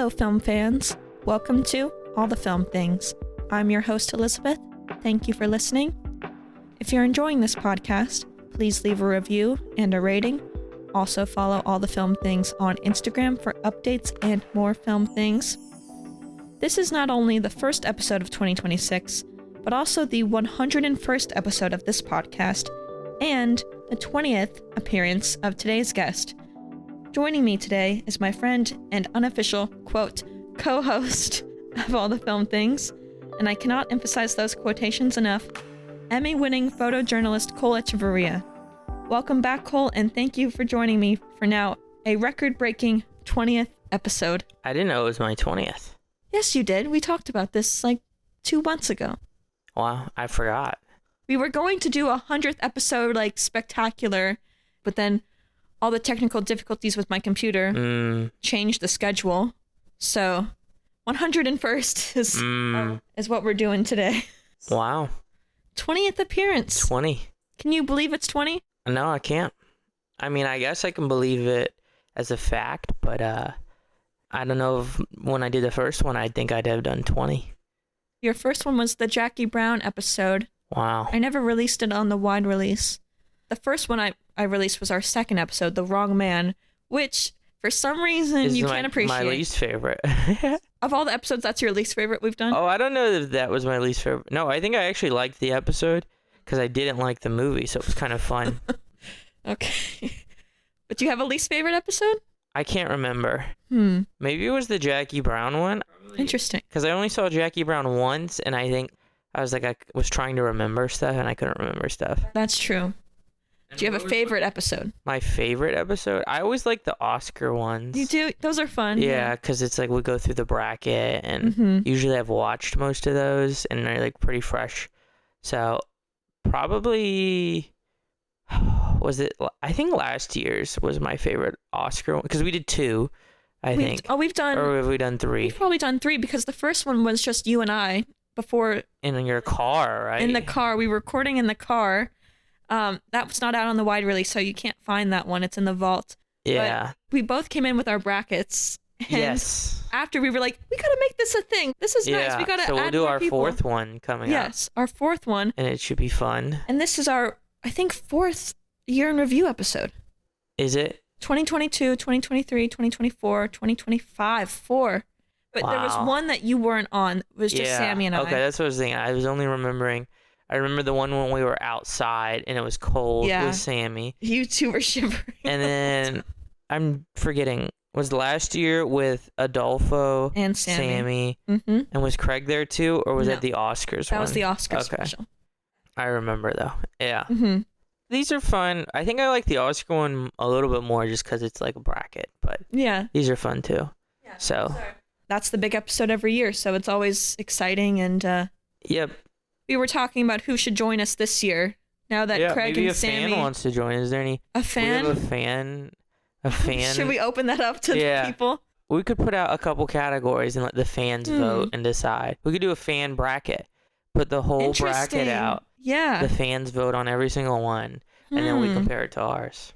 Hello, film fans. Welcome to All the Film Things. I'm your host, Elizabeth. Thank you for listening. If you're enjoying this podcast, please leave a review and a rating. Also follow All the Film Things on Instagram for updates and more film things. This is not only the first episode of 2026, but also the 101st episode of this podcast and the 20th appearance of today's guest. Joining me today is my friend and unofficial, quote, co-host of All the Film Things, and I cannot emphasize those quotations enough, Emmy-winning photojournalist Cole Echevarria. Welcome back, Cole, and thank you for joining me for now a record-breaking 20th episode. I didn't know it was my 20th. Yes, you did. We talked about this like 2 months ago. Wow, I forgot. We were going to do a 100th episode, like, spectacular, but then all the technical difficulties with my computer changed the schedule. So 101st is what we're doing today. Wow. 20th appearance. 20. Can you believe it's 20? No, I can't. I mean, I guess I can believe it as a fact, but I don't know if when I did the first one, I think I'd have done 20. Your first one was the Jackie Brown episode. Wow. I never released it on the wide release. The first one I released was our second episode, The Wrong Man, which for some reason you can't appreciate. My least favorite. Of all the episodes, that's your least favorite we've done? Oh, I don't know if that was my least favorite. No, I think I actually liked the episode because I didn't like the movie, so it was kind of fun. Okay. But do you have a least favorite episode? I can't remember. Maybe it was the Jackie Brown one. Interesting. Because I only saw Jackie Brown once, and I think I was trying to remember stuff, and I couldn't remember stuff. That's true. Do you have a favorite episode? My favorite episode? I always like the Oscar ones. You do? Those are fun. Yeah, because it's like we go through the bracket, and usually I've watched most of those, and they're like pretty fresh. So probably, was it, I think last year's was my favorite Oscar one, because we did 2, I think. Oh, we've done... Or have we done 3? We've probably done 3, because the first one was just you and I before... In your car, right? In the car. We were recording in the car. That was not out on the wide release, so you can't find that one. It's in the vault. Yeah. But we both came in with our brackets. And yes. after we were like, we gotta make this a thing. This is nice. We gotta add more people. So we'll do our 4th one coming up. Yes, our 4th one. And it should be fun. And this is our, I think, 4th year in review episode. Is it? 2022, 2023, 2024, 2025, 4. But there was one that you weren't on. It was just Sammy and I. Okay, that's what I was thinking. I was only remembering. I remember the one when we were outside and it was cold with Sammy. You two were shivering. And then I'm forgetting. Was last year with Adolfo and Sammy. And was Craig there too, or was that the Oscars one? That was the Oscars special. I remember though. Yeah. These are fun. I think I like the Oscar one a little bit more just because it's like a bracket, but these are fun too. Yeah. So that's the big episode every year, so it's always exciting and Yep. We were talking about who should join us this year. Now that Craig and Sammy... Maybe a fan wants to join. Is there any... A fan? We have a fan. Should we open that up to the people? We could put out a couple categories and let the fans vote and decide. We could do a fan bracket. Put the whole bracket out. Yeah. The fans vote on every single one. And then we compare it to ours.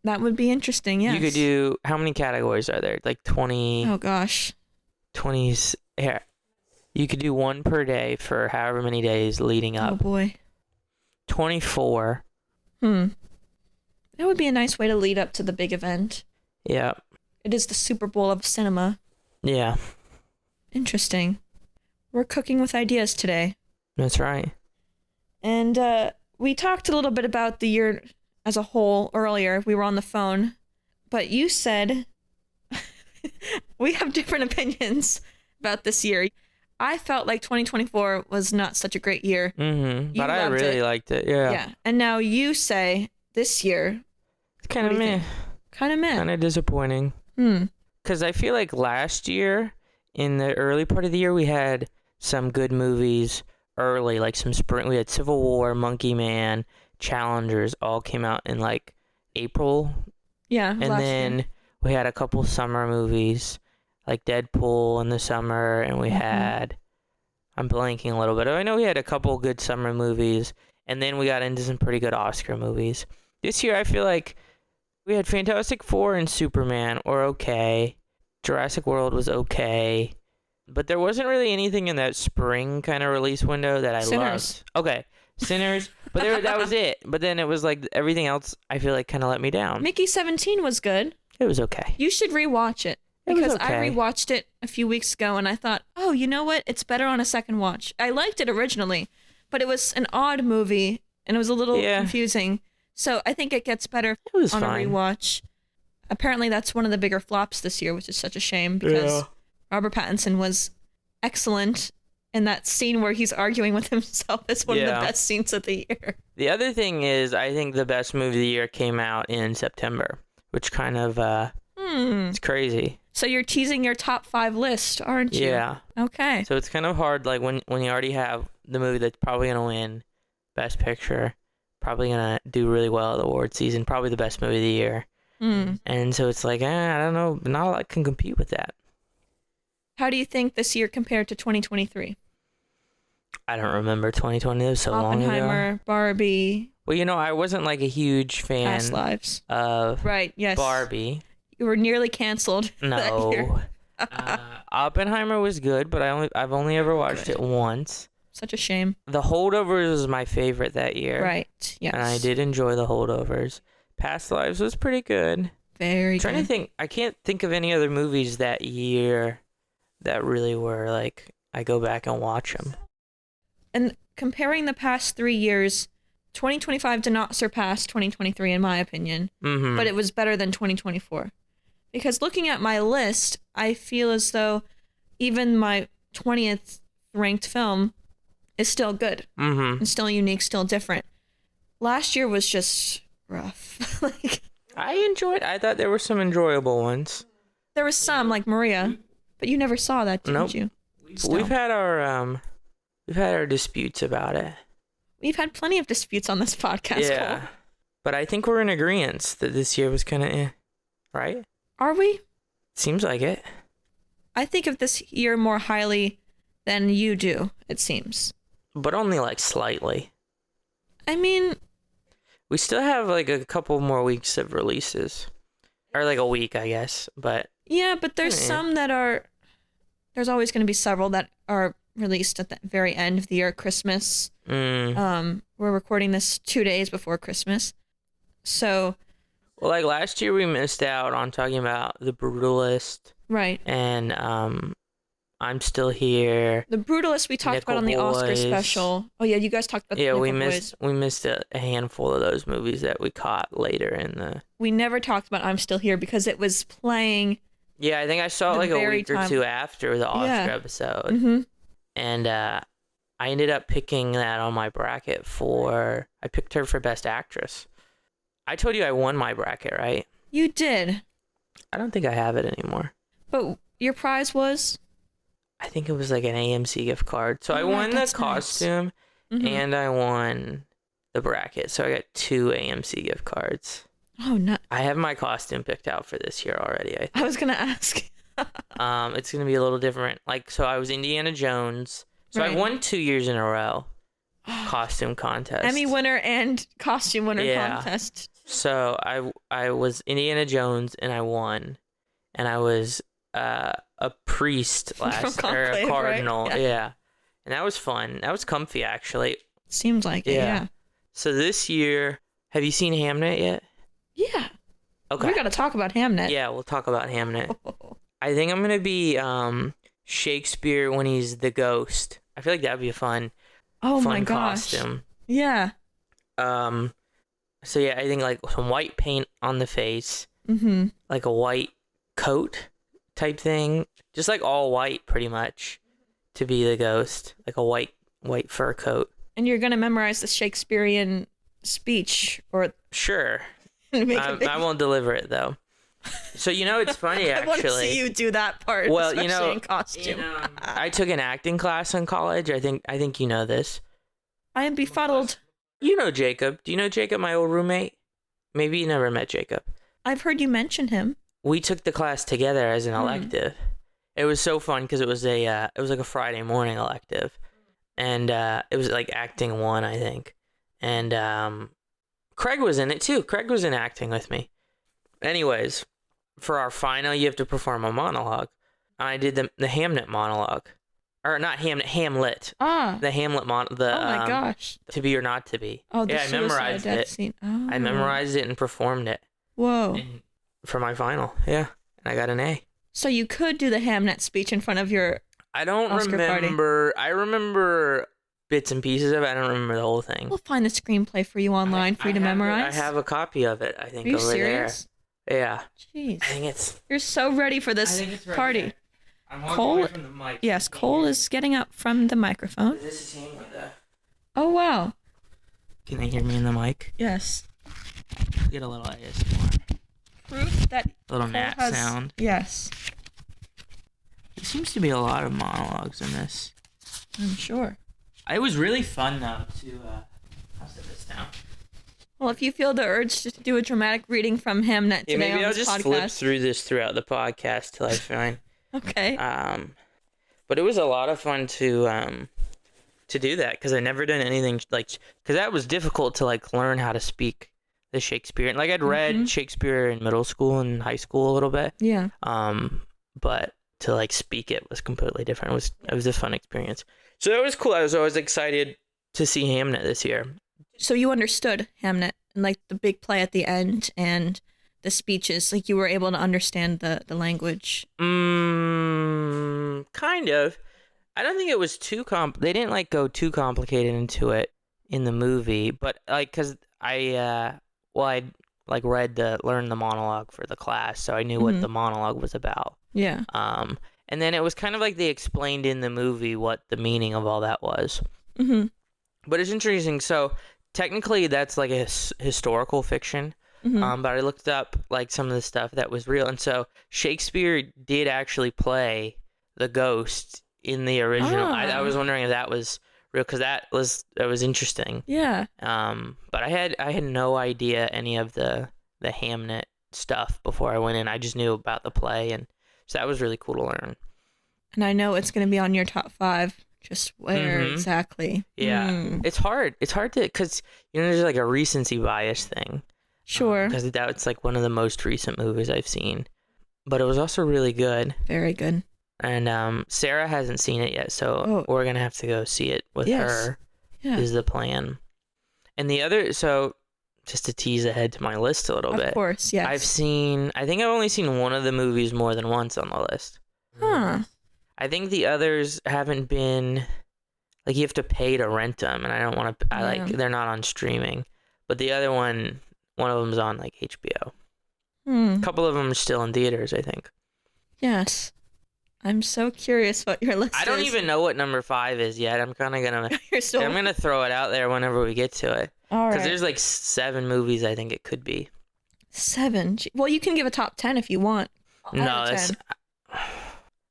That would be interesting, yes. You could do... How many categories are there? Like 20... Oh, gosh. 20s... Here. You could do 1 per day for however many days leading up. Oh, boy. 24. That would be a nice way to lead up to the big event. Yeah. It is the Super Bowl of cinema. Yeah. Interesting. We're cooking with ideas today. That's right. And we talked a little bit about the year as a whole earlier. We were on the phone. But you said we have different opinions about this year. I felt like 2024 was not such a great year. But I really liked it. Yeah. Yeah. And now you say this year. It's kind of meh. Kind of meh. Kind of disappointing. Because I feel like last year, in the early part of the year, we had some good movies early, like some spring. We had Civil War, Monkey Man, Challengers, all came out in like April. Yeah. And then we had a couple summer movies, like Deadpool in the summer, and we had, I'm blanking a little bit. I know we had a couple good summer movies, and then we got into some pretty good Oscar movies. This year, I feel like we had Fantastic Four and Superman, or okay. Jurassic World was okay. But there wasn't really anything in that spring kind of release window that I Sinners. loved. Okay, Sinners. But that was it. But then it was like everything else I feel like kind of let me down. Mickey 17 was good. It was okay. You should rewatch it. Because I rewatched it a few weeks ago and I thought, oh, you know what? It's better on a second watch. I liked it originally, but it was an odd movie and it was a little confusing. So I think it gets better on a rewatch. Apparently that's one of the bigger flops this year, which is such a shame because Robert Pattinson was excellent. And that scene where he's arguing with himself is one of the best scenes of the year. The other thing is, I think the best movie of the year came out in September, which kind of, it's crazy. So you're teasing your top 5 list, aren't you? Yeah. Okay. So it's kind of hard, like, when you already have the movie that's probably going to win Best Picture, probably going to do really well at the award season, probably the best movie of the year. And so it's like, I don't know, not a lot can compete with that. How do you think this year compared to 2023? I don't remember 2020. It was so long ago. Oppenheimer, Barbie. Well, I wasn't like a huge fan Past lives. of Barbie. You were nearly canceled that year. Oppenheimer was good, but I've only ever watched it once. Such a shame. The Holdovers was my favorite that year. Right, yes. And I did enjoy The Holdovers. Past Lives was pretty good. Very I'm trying to think. I can't think of any other movies that year that really were like, I go back and watch them. And comparing the past 3 years, 2025 did not surpass 2023 in my opinion, but it was better than 2024. Because looking at my list, I feel as though even my 20th ranked film is still good. And still unique, still different. Last year was just rough. I thought there were some enjoyable ones. There was some, like Maria, but you never saw that, didn't you? Still. We've had our disputes about it. We've had plenty of disputes on this podcast. Yeah. Cole. But I think we're in agreement that this year was kind of right? Are we? Seems like it. I think of this year more highly than you do, it seems. But only like slightly. I mean, we still have like a couple more weeks of releases. Or like a week, I guess. But yeah, but there's some that are, there's always going to be several that are released at the very end of the year, Christmas. We're recording this 2 days before Christmas. So, well, like last year we missed out on talking about The Brutalist. Right. And I'm Still Here. The Brutalist we talked about on the Oscar special. Oh yeah, you guys talked about the Nickel Boys. We missed a handful of those movies that we caught later in the. We never talked about I'm Still Here because it was playing. Yeah, I think I saw it like a week or two after the Oscar episode. And I ended up picking that on my bracket I picked her for Best Actress. I told you I won my bracket, right? You did. I don't think I have it anymore. But your prize was? I think it was like an AMC gift card. So I won the costume and I won the bracket. So I got 2 AMC gift cards. Oh, no. I have my costume picked out for this year already. I was going to ask. It's going to be a little different. So I was Indiana Jones. So I won 2 years in a row. Costume contest. Emmy winner and costume winner contest. So I was Indiana Jones and I won. And I was a priest or a cardinal. Right? Yeah. And that was fun. That was comfy, actually. Seems like it, yeah. So this year, have you seen Hamnet yet? Yeah. Okay. We got to talk about Hamnet. Yeah, we'll talk about Hamnet. I think I'm going to be Shakespeare when he's the ghost. I feel like that would be a fun costume. Yeah. So yeah, I think like some white paint on the face. Like a white coat type thing. Just like all white pretty much to be the ghost. Like a white fur coat. And you're going to memorize the Shakespearean speech or... Sure. I won't deliver it though. So it's funny actually. I want to see you do that part. Well, especially in costume. I took an acting class in college. I think you know this. I am befuddled. You know Jacob. Do you know Jacob, my old roommate? Maybe you never met Jacob. I've heard you mention him. We took the class together as an elective. It was so fun because it was like a Friday morning elective, and it was like acting 1, I think, and Craig was in it too. Craig was in acting with me. Anyways, for our final, you have to perform a monologue. I did the Hamnet monologue. Or not Hamlet. The Hamlet oh my gosh. To Be or Not to Be. Oh, the suicide memorized death it. scene. Oh. I memorized it and performed it. Whoa. For my final, yeah. And I got an A. So you could do the Hamnet speech in front of your Oscar remember. Party. I remember bits and pieces of it. I don't remember the whole thing. We'll find the screenplay for you online for you to memorize. I have a copy of it, I think, over serious? there. Yeah. Jeez. I think it's... You're so ready for this party. There. I'm walking away from the mic. Yes, Cole is getting up from the microphone. This is him with the... Oh, wow. Can they hear me in the mic? Yes. Get a little ASMR. Proof that a little gnat sound. Yes. There seems to be a lot of monologues in this. I'm sure. It was really fun, though, to... I'll set this down. Well, if you feel the urge to do a dramatic reading from Hamnet today maybe on I'll this just flip through this throughout the podcast till I find... Okay. But it was a lot of fun to do that, because I never done anything because that was difficult to learn how to speak the Shakespeare. Like I'd read Shakespeare in middle school and high school a little bit. Yeah. But to speak it was completely different. It was a fun experience. So that was cool. I was always excited to see Hamnet this year. So you understood Hamnet and the big play at the end and the speeches, you were able to understand the language. Kind of. I don't think it was too they didn't go too complicated into it in the movie, but because I learned the monologue for the class, so I knew what the monologue was about. Yeah. And then it was kind of they explained in the movie what the meaning of all that was. Mm-hmm. But it's interesting. So technically, that's a historical fiction. Mm-hmm. But I looked up some of the stuff that was real, and so Shakespeare did actually play the ghost in the original. I was wondering if that was real, because that was interesting. Yeah. But I had no idea any of the Hamnet stuff before I went in. I just knew about the play, and so that was really cool to learn. And I know it's going to be on your top 5. Just where exactly? Yeah. It's hard. It's hard to, because there's a recency bias thing. Sure. Because that's one of the most recent movies I've seen. But it was also really good. Very good. And Sarah hasn't seen it yet, so we're going to have to go see it with her, is the plan. And the other, so just to tease ahead to my list a little bit. Of course, yes. I think I've only seen one of the movies more than once on the list. Huh. I think the others haven't been, you have to pay to rent them, and I don't want to, they're not on streaming. But the other one of them's on HBO. A couple of them are still in theaters, I think. Yes. I'm so curious what your list is. I don't even know what number 5 is yet. I'm kind of going to... I'm going to throw it out there whenever we get to it. All right. Because there's 7 movies I think it could be. 7? Well, you can give a top 10 if you want. No, that's...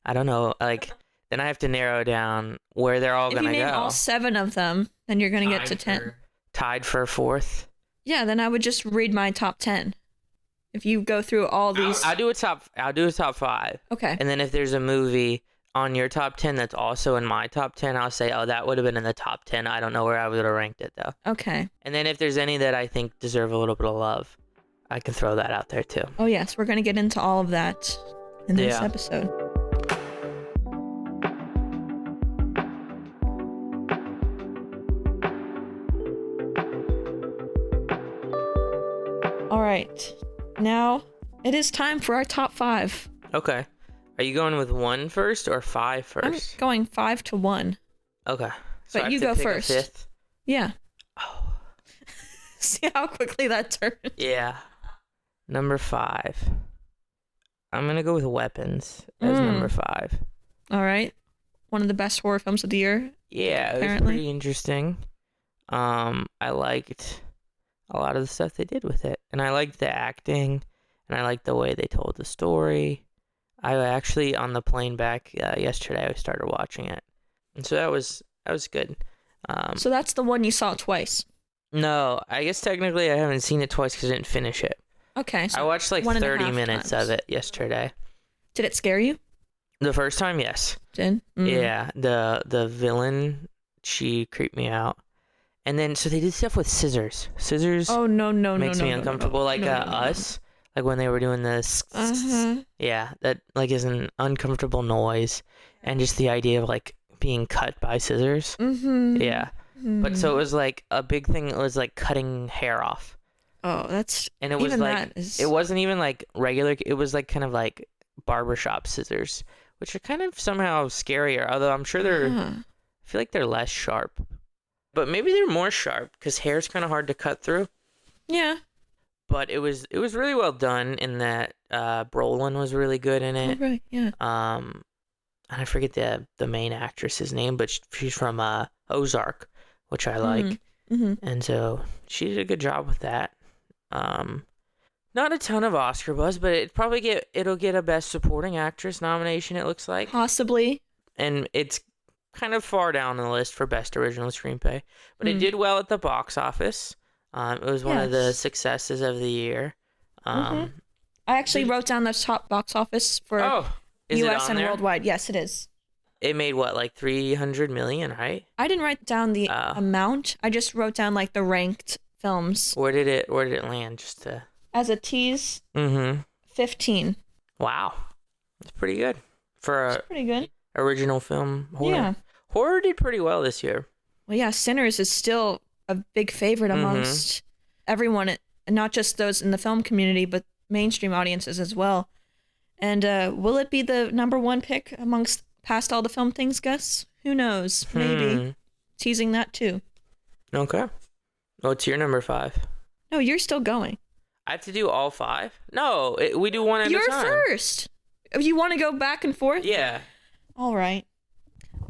I don't know. Then I have to narrow down where they're all going to go. If you name all 7 of them, then you're going to get to 10. Tied for 4th? Yeah, then I would just read my top 10. If you go through all these... I'll do a top 5. Okay. And then if there's a movie on your top 10 that's also in my top 10, I'll say, that would have been in the top 10. I don't know where I would have ranked it, though. Okay. And then if there's any that I think deserve a little bit of love, I can throw that out there, too. Oh, yes. We're going to get into all of that in this episode. All right. Now, it is time for our top 5. Okay. Are you going with 1 first or 5 first? I'm going 5 to 1. Okay. So but you go first. 5th? Yeah. Oh. See how quickly that turned? Yeah. Number 5. I'm going to go with Weapons as number 5. All right. One of the best horror films of the year. Yeah, it was pretty interesting. I liked a lot of the stuff they did with it. And I liked the acting, and I liked the way they told the story. I actually, on the plane back yesterday, I started watching it. And so that was good. So that's the one you saw twice? No, I guess technically I haven't seen it twice because I didn't finish it. Okay. So I watched 30 minutes of it yesterday. Did it scare you? The first time, yes. Did? Yeah, the villain, she creeped me out. And then, so they did stuff with scissors. Scissors no, makes me uncomfortable. Us, like when they were doing this. Yeah, that like is an uncomfortable noise, and just the idea of like being cut by scissors. Yeah. But so it was like a big thing. It was like cutting hair off. Oh, that's and it was like it wasn't even like regular. It was like kind of like barbershop scissors, which are kind of somehow scarier. Although I'm sure I feel like they're less sharp, but maybe they're more sharp because hair's kind of hard to cut through. Yeah. But it was really well done in that Brolin was really good in it. Oh, right. Yeah. And I forget the main actress's name, but she's from Ozark, which I like. And so she did a good job with that. Not a ton of Oscar buzz, but it'll get a Best Supporting Actress nomination, it looks like. Possibly. And it's kind of far down the list for Best Original Screenplay. But it did well at the box office. It was one of the successes of the year. I actually wrote down the top box office for U.S. and worldwide. Yes, it is. It made what, like 300 million, right? I didn't write down the amount. I just wrote down like the ranked films. Where did it land? Just to as a tease. 15. Wow, that's pretty good for pretty good original film horror. Yeah, horror did pretty well this year. Well, yeah, Sinners is still a big favorite amongst everyone, and not just those in the film community, but mainstream audiences as well. And will it be the number one pick amongst past all the film things guests? Who knows? Maybe. Teasing that too. Okay. What's your number 5? No, you're still going. I have to do all 5? No, we do one at a time. You're first. You want to go back and forth? Yeah. All right.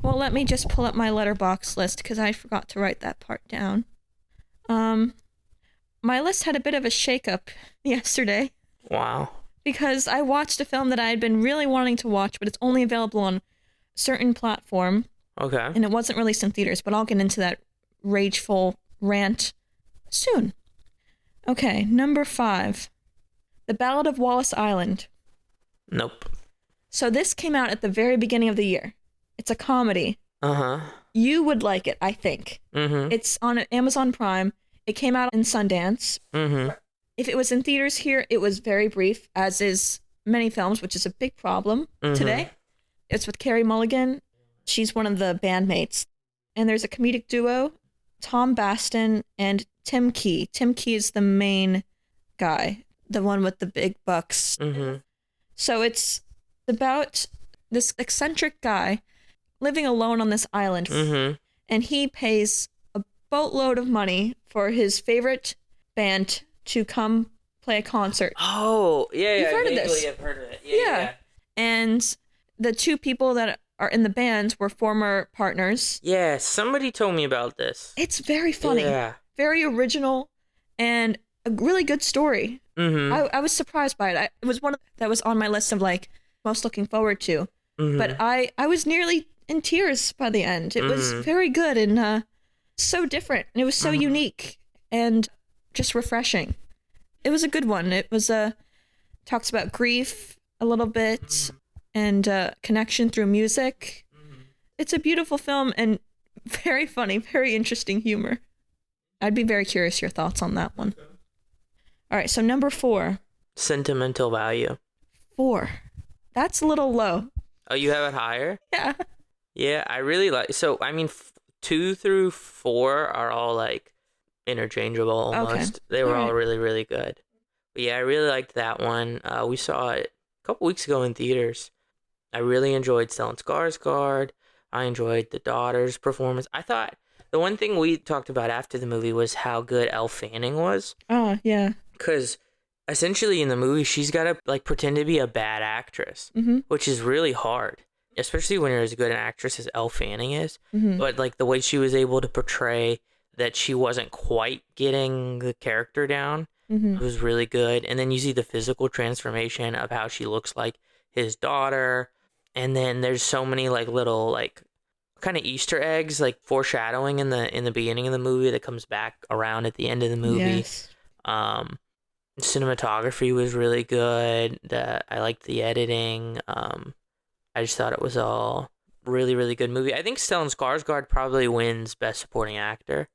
Well, let me just pull up my letterbox list because I forgot to write that part down. My list had a bit of a shakeup yesterday. Wow. Because I watched a film that I had been really wanting to watch, but it's only available on a certain platform. Okay. And it wasn't released in theaters, but I'll get into that rageful rant soon. Okay, number 5. The Ballad of Wallace Island. Nope. So this came out at the very beginning of the year. It's a comedy. You would like it, I think. It's on Amazon Prime. It came out in Sundance. If it was in theaters here, it was very brief, as is many films, which is a big problem today. It's with Carey Mulligan. She's one of the bandmates. And there's a comedic duo, Tom Baston and Tim Key. Tim Key is the main guy, the one with the big bucks. So it's about this eccentric guy living alone on this island. And he pays a boatload of money for his favorite band to come play a concert. Oh, yeah. You've heard of this? I've heard of it. Yeah. And the two people that are in the band were former partners. Yeah, somebody told me about this. It's very funny. Yeah. Very original and a really good story. I was surprised by it. It was one that was on my list of like most looking forward to. But I was nearly in tears by the end. It was very good and so different. And it was so unique and just refreshing. It was a good one. It was talks about grief a little bit and connection through music. It's a beautiful film and very funny, very interesting humor. I'd be very curious your thoughts on that one. All right, so number 4. Sentimental Value. 4. That's a little low. Oh, you have it higher? Yeah. Yeah, I really like. So, I mean, 2 through 4 are all like interchangeable almost. Okay. They were all really, really good. But yeah, I really liked that one. We saw it a couple weeks ago in theaters. I really enjoyed Stellan Skarsgård. I enjoyed the daughter's performance. I thought the one thing we talked about after the movie was how good Elle Fanning was. Oh, yeah. Because essentially in the movie, she's got to like pretend to be a bad actress, which is really hard, especially when you're as good an actress as Elle Fanning is. But like the way she was able to portray that she wasn't quite getting the character down was really good. And then you see the physical transformation of how she looks like his daughter. And then there's so many like little like kind of Easter eggs, like foreshadowing in the beginning of the movie that comes back around at the end of the movie. Yes. Cinematography was really good. I liked the editing. I just thought it was all really, really good movie. I think Stellan Skarsgård probably wins Best Supporting Actor,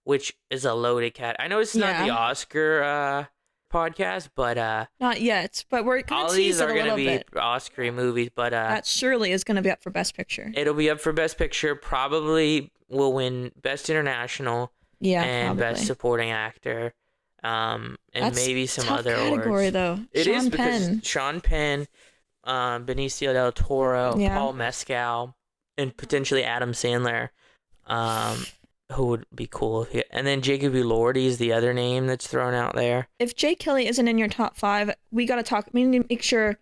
which is a loaded cat. I know it's not the Oscar podcast, but not yet. But we're going all to these tease it are a going to little be bit. Oscar movies, but That surely is going to be up for Best Picture. it'll be up for Best Picture. Probably will win Best International and probably. Best Supporting Actor, and That's maybe some tough other category awards. though. It is Sean because Penn. Sean Penn, Benicio del Toro, Yeah. Paul Mescal, and potentially Adam Sandler, who would be cool if and then Jacob Elordi is the other name that's thrown out there. If Jay Kelly isn't in your top 5, we got to talk. We need to make sure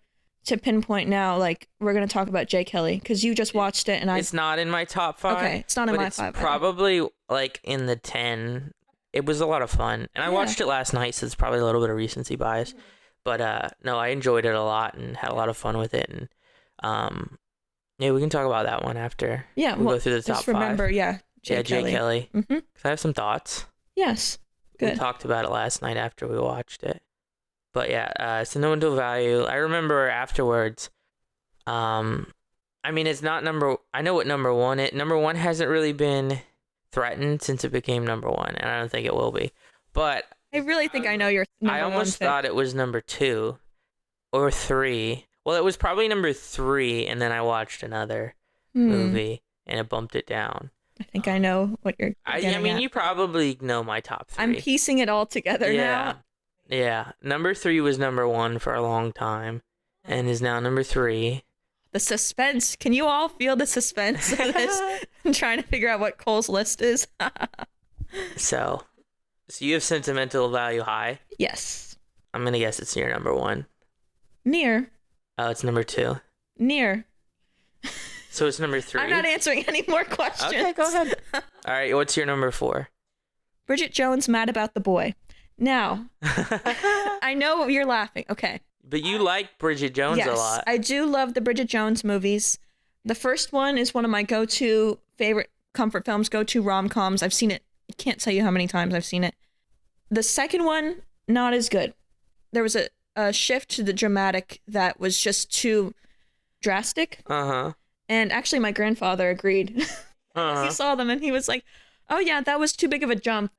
to pinpoint now, like, we're going to talk about Jay Kelly because you just watched it and It's not in my top 5. Okay, it's not in my 5. It's probably like in the 10. It was a lot of fun. And I watched it last night, so it's probably a little bit of recency bias. But no, I enjoyed it a lot and had a lot of fun with it. And yeah, we can talk about that one after we go through the top 5. Just remember, Jay Kelly. Mm-hmm. Because I have some thoughts. Yes, good. We talked about it last night after we watched it. But yeah, Sentimental Value. I remember afterwards. I mean, it's not I know what number 1 is. Number 1 hasn't really been threatened since it became number 1, and I don't think it will be. But I really think I know your number 1 I almost pick. thought it was number 2 or 3. Well, it was probably number 3, and then I watched another movie, and it bumped it down. I think I know what you're getting I mean, at. you probably know my top 3. I'm piecing it all together now. Yeah. Number 3 was number 1 for a long time, and is now number 3. The suspense. Can you all feel the suspense of this? I'm trying to figure out what Cole's list is. So you have Sentimental Value high? Yes. I'm going to guess it's your number 1. Near. Oh, it's number 2. Near. So it's number 3? I'm not answering any more questions. Okay, go ahead. All right, what's your number 4? Bridget Jones, Mad About the Boy. Now, I know you're laughing. Okay. But you like Bridget Jones a lot. Yes, I do love the Bridget Jones movies. The first one is one of my go-to favorite comfort films, go-to rom-coms. I've seen it. I can't tell you how many times I've seen it. The second one, not as good. There was a shift to the dramatic that was just too drastic. Uh-huh. And actually, my grandfather agreed. He saw them and he was like, oh yeah, that was too big of a jump.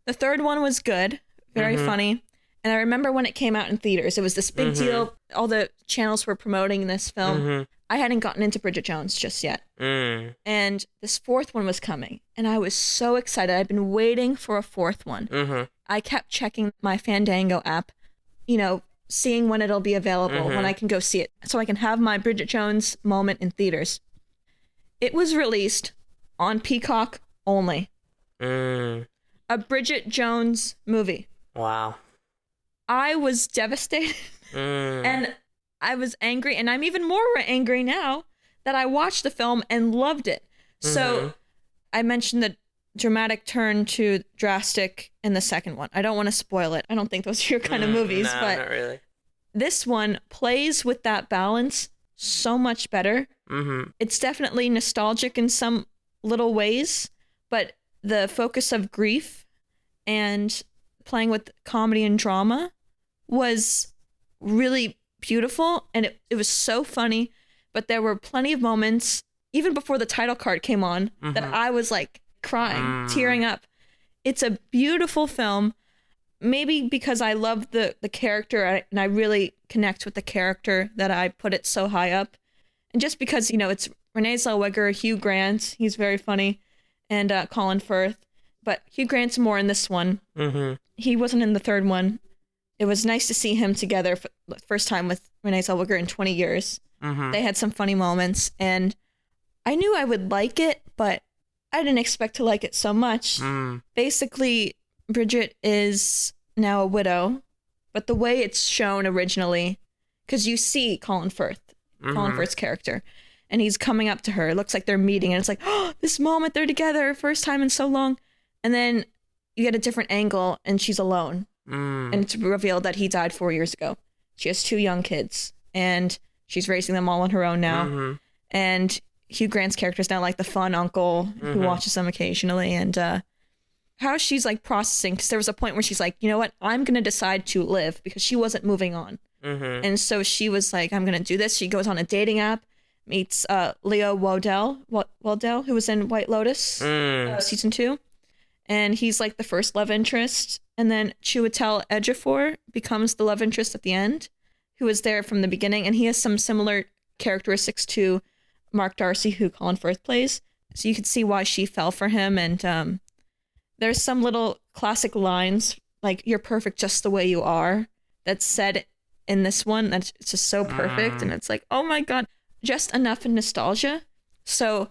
The third one was good. Very funny. And I remember when it came out in theaters, it was this big deal. All the channels were promoting this film. I hadn't gotten into Bridget Jones just yet. And this fourth one was coming. And I was so excited. I'd been waiting for a fourth one. I kept checking my Fandango app, seeing when it'll be available, when I can go see it, so I can have my Bridget Jones moment in theaters. It was released on Peacock only. A Bridget Jones movie. Wow. I was devastated and I was angry, and I'm even more angry now that I watched the film and loved it. So I mentioned the dramatic turn to drastic in the second one. I don't want to spoil it. I don't think those are your kind of movies, no, but not really. This one plays with that balance so much better. It's definitely nostalgic in some little ways, but the focus of grief and playing with comedy and drama was really beautiful, and it was so funny. But there were plenty of moments, even before the title card came on, that I was like crying, tearing up. It's a beautiful film, maybe because I love the character and I really connect with the character that I put it so high up. And just because, it's Renee Zellweger, Hugh Grant, he's very funny, and Colin Firth. But Hugh Grant's more in this one. He wasn't in the third one. It was nice to see him together for the first time with Renee Zellweger in 20 years. They had some funny moments, and I knew I would like it, but I didn't expect to like it so much. Basically, Bridget is now a widow, but the way it's shown originally, because you see Colin Firth's character, and he's coming up to her. It looks like they're meeting, and it's like, oh, this moment they're together, first time in so long. And then you get a different angle, and she's alone. And it's revealed that he died 4 years ago. She has 2 young kids, and she's raising them all on her own now. And Hugh Grant's character is now like the fun uncle who watches them occasionally. And how she's like processing, because there was a point where she's like, you know what, I'm going to decide to live, because she wasn't moving on. And so she was like, I'm going to do this. She goes on a dating app, meets Leo Wardell, who was in White Lotus season 2. And he's like the first love interest. And then Chiwetel Ejiofor becomes the love interest at the end, who was there from the beginning. And he has some similar characteristics to Mark Darcy, who Colin Firth plays. So you could see why she fell for him. And there's some little classic lines, like, "You're perfect just the way you are," that's said in this one. That's it's just so perfect. And it's like, oh my God, just enough in nostalgia. So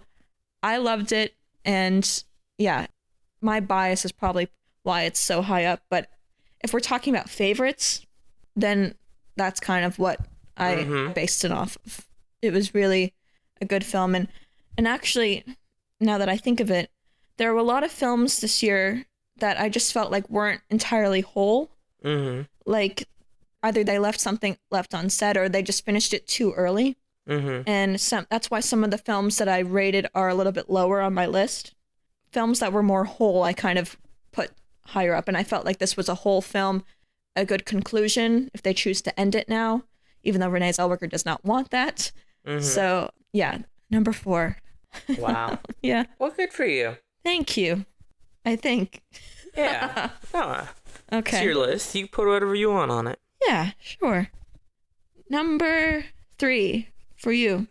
I loved it. And yeah, my bias is probably why it's so high up. But if we're talking about favorites, then that's kind of what I based it off of. It was really a good film. And actually, now that I think of it, there were a lot of films this year that I just felt like weren't entirely whole. Like either they left something left unsaid or they just finished it too early. And that's why some of the films that I rated are a little bit lower on my list. Films that were more whole, I kind of put higher up. And I felt like this was a whole film, a good conclusion if they choose to end it now, even though Renee Zellweger does not want that. So yeah, number 4. Wow. Yeah. Well, good for you. Thank you. I think. Yeah. Oh, okay. It's your list. You put whatever you want on it. Yeah, sure. Number 3 for you.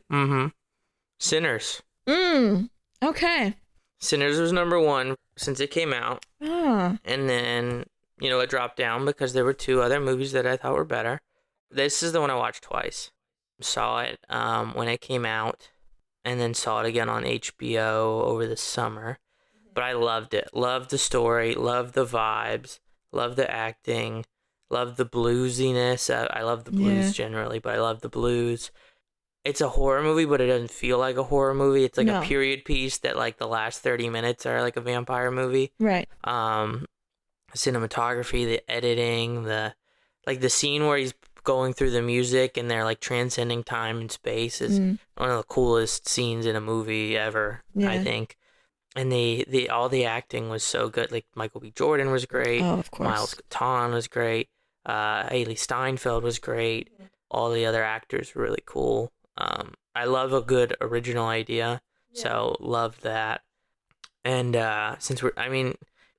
Sinners. Okay. Sinners was number 1 since it came out. Ah. And then, it dropped down because there were 2 other movies that I thought were better. This is the one I watched twice. Saw it when it came out, and then saw it again on HBO over the summer. But I loved it. Loved the story. Loved the vibes. Loved the acting. Loved the bluesiness. I love the blues generally, but I love the blues. It's a horror movie, but it doesn't feel like a horror movie. It's like a period piece that like the last 30 minutes are like a vampire movie. Right. Cinematography, the editing, the scene where he's going through the music and they're like transcending time and space is one of the coolest scenes in a movie ever, I think. And the all the acting was so good. Like Michael B. Jordan was great. Oh, of course. Miles Catan was great. Haley Steinfeld was great. All the other actors were really cool. I love a good original idea, so love that. And since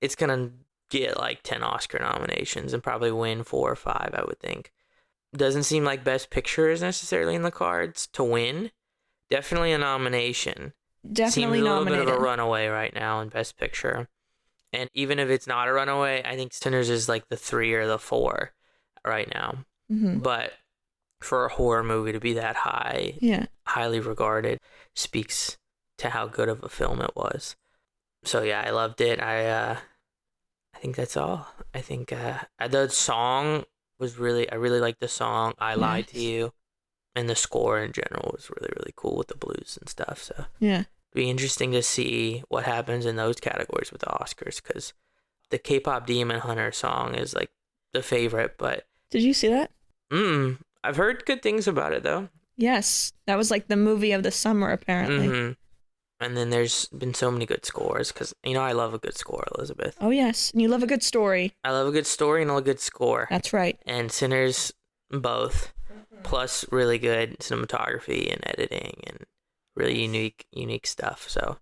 it's gonna get like 10 Oscar nominations and probably win 4 or 5, I would think. Doesn't seem like Best Picture is necessarily in the cards to win. Definitely a nomination. Definitely Seems a nominated. little bit of a runaway right now in Best Picture. And even if it's not a runaway, I think Sinners is like the 3 or the 4 right now. But for a horror movie to be that high, highly regarded, speaks to how good of a film it was. So yeah, I loved it. I think that's all. I think the song was I really liked the song I Lied to You, and the score in general was really, really cool with the blues and stuff. So it'd be interesting to see what happens in those categories with the Oscars, because the K-pop Demon Hunter song is like the favorite. But did you see that? I've heard good things about it though. Yes, that was like the movie of the summer apparently. And then there's been so many good scores because, I love a good score, Elizabeth. Oh, yes. And you love a good story. I love a good story and a good score. That's right. And Sinners, both. Plus really good cinematography and editing and really unique stuff. So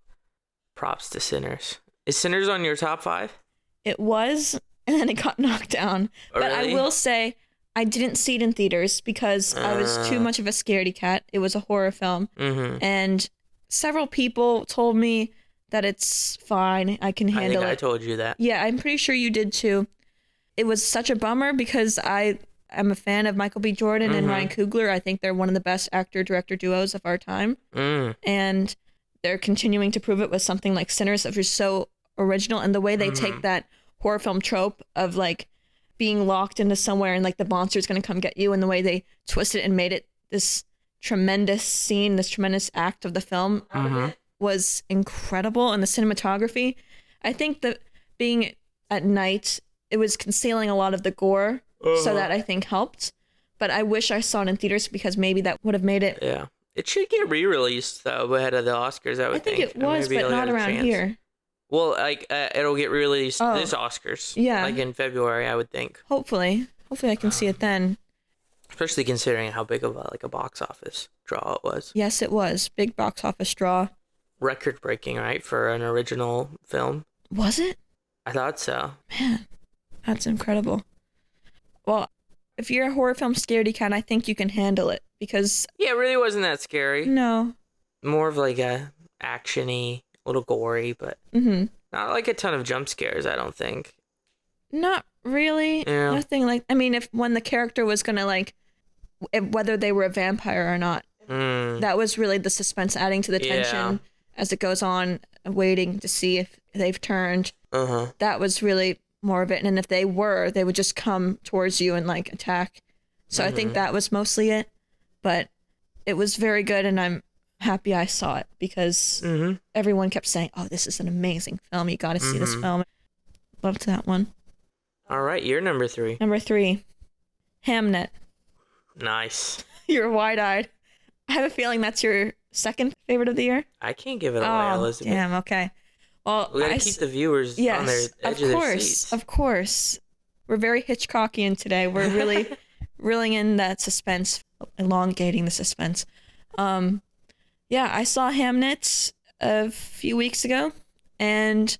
props to Sinners. Is Sinners on your top 5? It was, and then it got knocked down. Oh, but really? I will say I didn't see it in theaters because I was too much of a scaredy cat. It was a horror film. And several people told me that it's fine. I can handle it. I told you that. Yeah, I'm pretty sure you did too. It was such a bummer because I am a fan of Michael B. Jordan and Ryan Coogler. I think they're one of the best actor-director duos of our time. And they're continuing to prove it with something like Sinners, which is so original. And the way they take that horror film trope of like being locked into somewhere and like the monster's going to come get you, and the way they twisted it and made it this tremendous scene, this tremendous act of the film was incredible. And the cinematography, I think that being at night, it was concealing a lot of the gore, so that I think helped. But I wish I saw it in theaters because maybe that would have made it. Yeah, it should get re-released though ahead of the Oscars. I would think it was, but not around here. Well, like it'll get released this Oscars. Yeah, like in February, I would think. Hopefully I can see it then. Especially considering how big of a box office draw it was. Yes, it was. Big box office draw. Record breaking, right, for an original film? Was it? I thought so. Man. That's incredible. Well, if you're a horror film scaredy cat, I think you can handle it because... Yeah, it really wasn't that scary. No. More of like a action-y, a little gory, but not like a ton of jump scares, I don't think. Not really. Yeah. Nothing like... I mean, when the character was going to like... whether they were a vampire or not. That was really the suspense adding to the tension as it goes on, waiting to see if they've turned. That was really more of it. And if they were, they would just come towards you and like attack. So I think that was mostly it. But it was very good, and I'm happy I saw it because everyone kept saying, oh, this is an amazing film. You got to see this film. Loved that one. All right, you're number 3. Number 3, Hamnet. Nice. You're wide-eyed. I have a feeling that's your second favorite of the year. I can't give it away, Elizabeth. Damn, okay. Well, we gotta keep the viewers on their edge of their seats. Of course. We're very Hitchcockian today. We're really reeling in that suspense, elongating the suspense. Yeah, I saw Hamnet a few weeks ago, and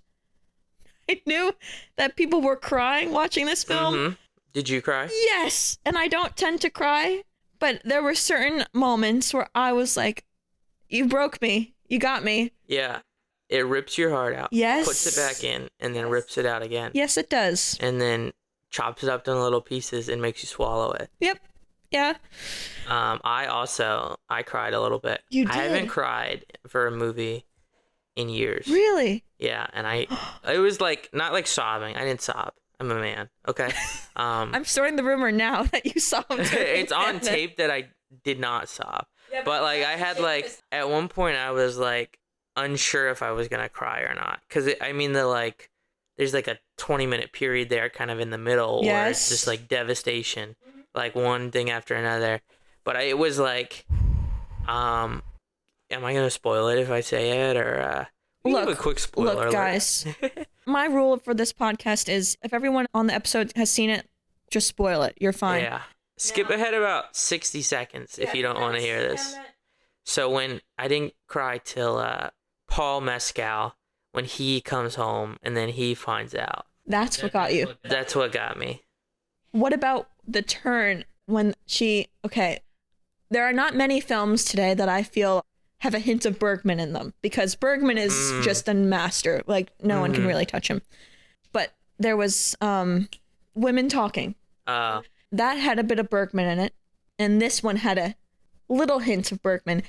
I knew that people were crying watching this film. Did you cry? Yes, and I don't tend to cry, but there were certain moments where I was like, you broke me. You got me. Yeah. It rips your heart out. Yes. Puts it back in and then rips it out again. Yes, it does. And then chops it up into little pieces and makes you swallow it. Yep. Yeah. I cried a little bit. You did? I haven't cried for a movie in years. Really? Yeah, and it was like, not like sobbing. I didn't sob. I'm a man. Okay. I'm starting the rumor now that you saw him. It's on tape that I did not sob. Yeah, but like I had like, at one point I was like unsure if I was going to cry or not. Cause there's like a 20-minute period there kind of in the middle where it's just like devastation, like one thing after another. But it was like, am I going to spoil it if I say it or, give a quick spoiler alert. Guys, my rule for this podcast is if everyone on the episode has seen it, just spoil it. You're fine. Yeah. Skip ahead about 60 seconds if you don't want to hear this. So when I didn't cry till Paul Mescal, when he comes home and then he finds out. That's what got you. That's what got me. What about the turn when there are not many films today that I feel have a hint of Bergman in them because Bergman is just a master. Like no one can really touch him. But there was Women Talking. That had a bit of Bergman in it. And this one had a little hint of Bergman.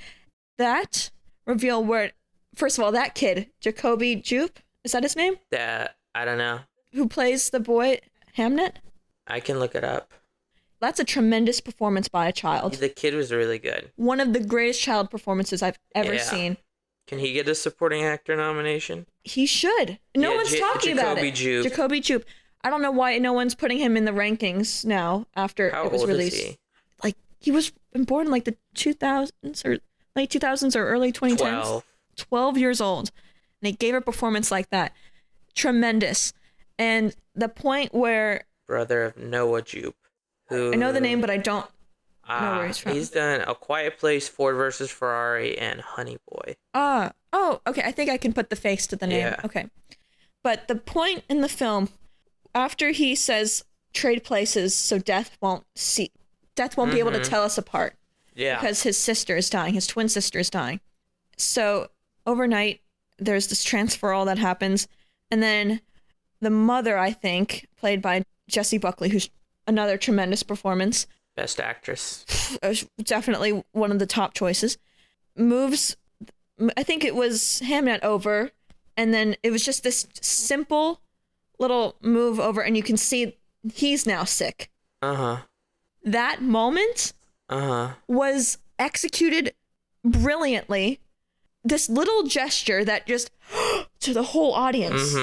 That reveal where, first of all, that kid, Jacoby Jupe, is that his name? I don't know. Who plays the boy, Hamnet? I can look it up. That's a tremendous performance by a child. The kid was really good. One of the greatest child performances I've ever seen. Can he get a supporting actor nomination? He should. No one's talking about it. Jacoby Jupe. I don't know why no one's putting him in the rankings now after it was released. Is he? Like, he was born in like the 2000s or late 2000s or early 2010s. 12 years old. And he gave a performance like that. Tremendous. And the point where... Brother of Noah Jupe. Who, I know the name, but I don't know where he's from. He's done A Quiet Place, Ford vs. Ferrari, and Honey Boy. Oh, okay. I think I can put the face to the name. Yeah. Okay. But the point in the film, after he says trade places so death won't be able to tell us apart. Yeah. Because his sister is dying. His twin sister is dying. So overnight, there's this transferal that happens. And then the mother, I think, played by Jessie Buckley, who's another tremendous performance. Best actress. Definitely one of the top choices. Moves, I think it was Hamnet over, and then it was just this simple little move over, and you can see he's now sick. That moment was executed brilliantly. This little gesture that just to the whole audience.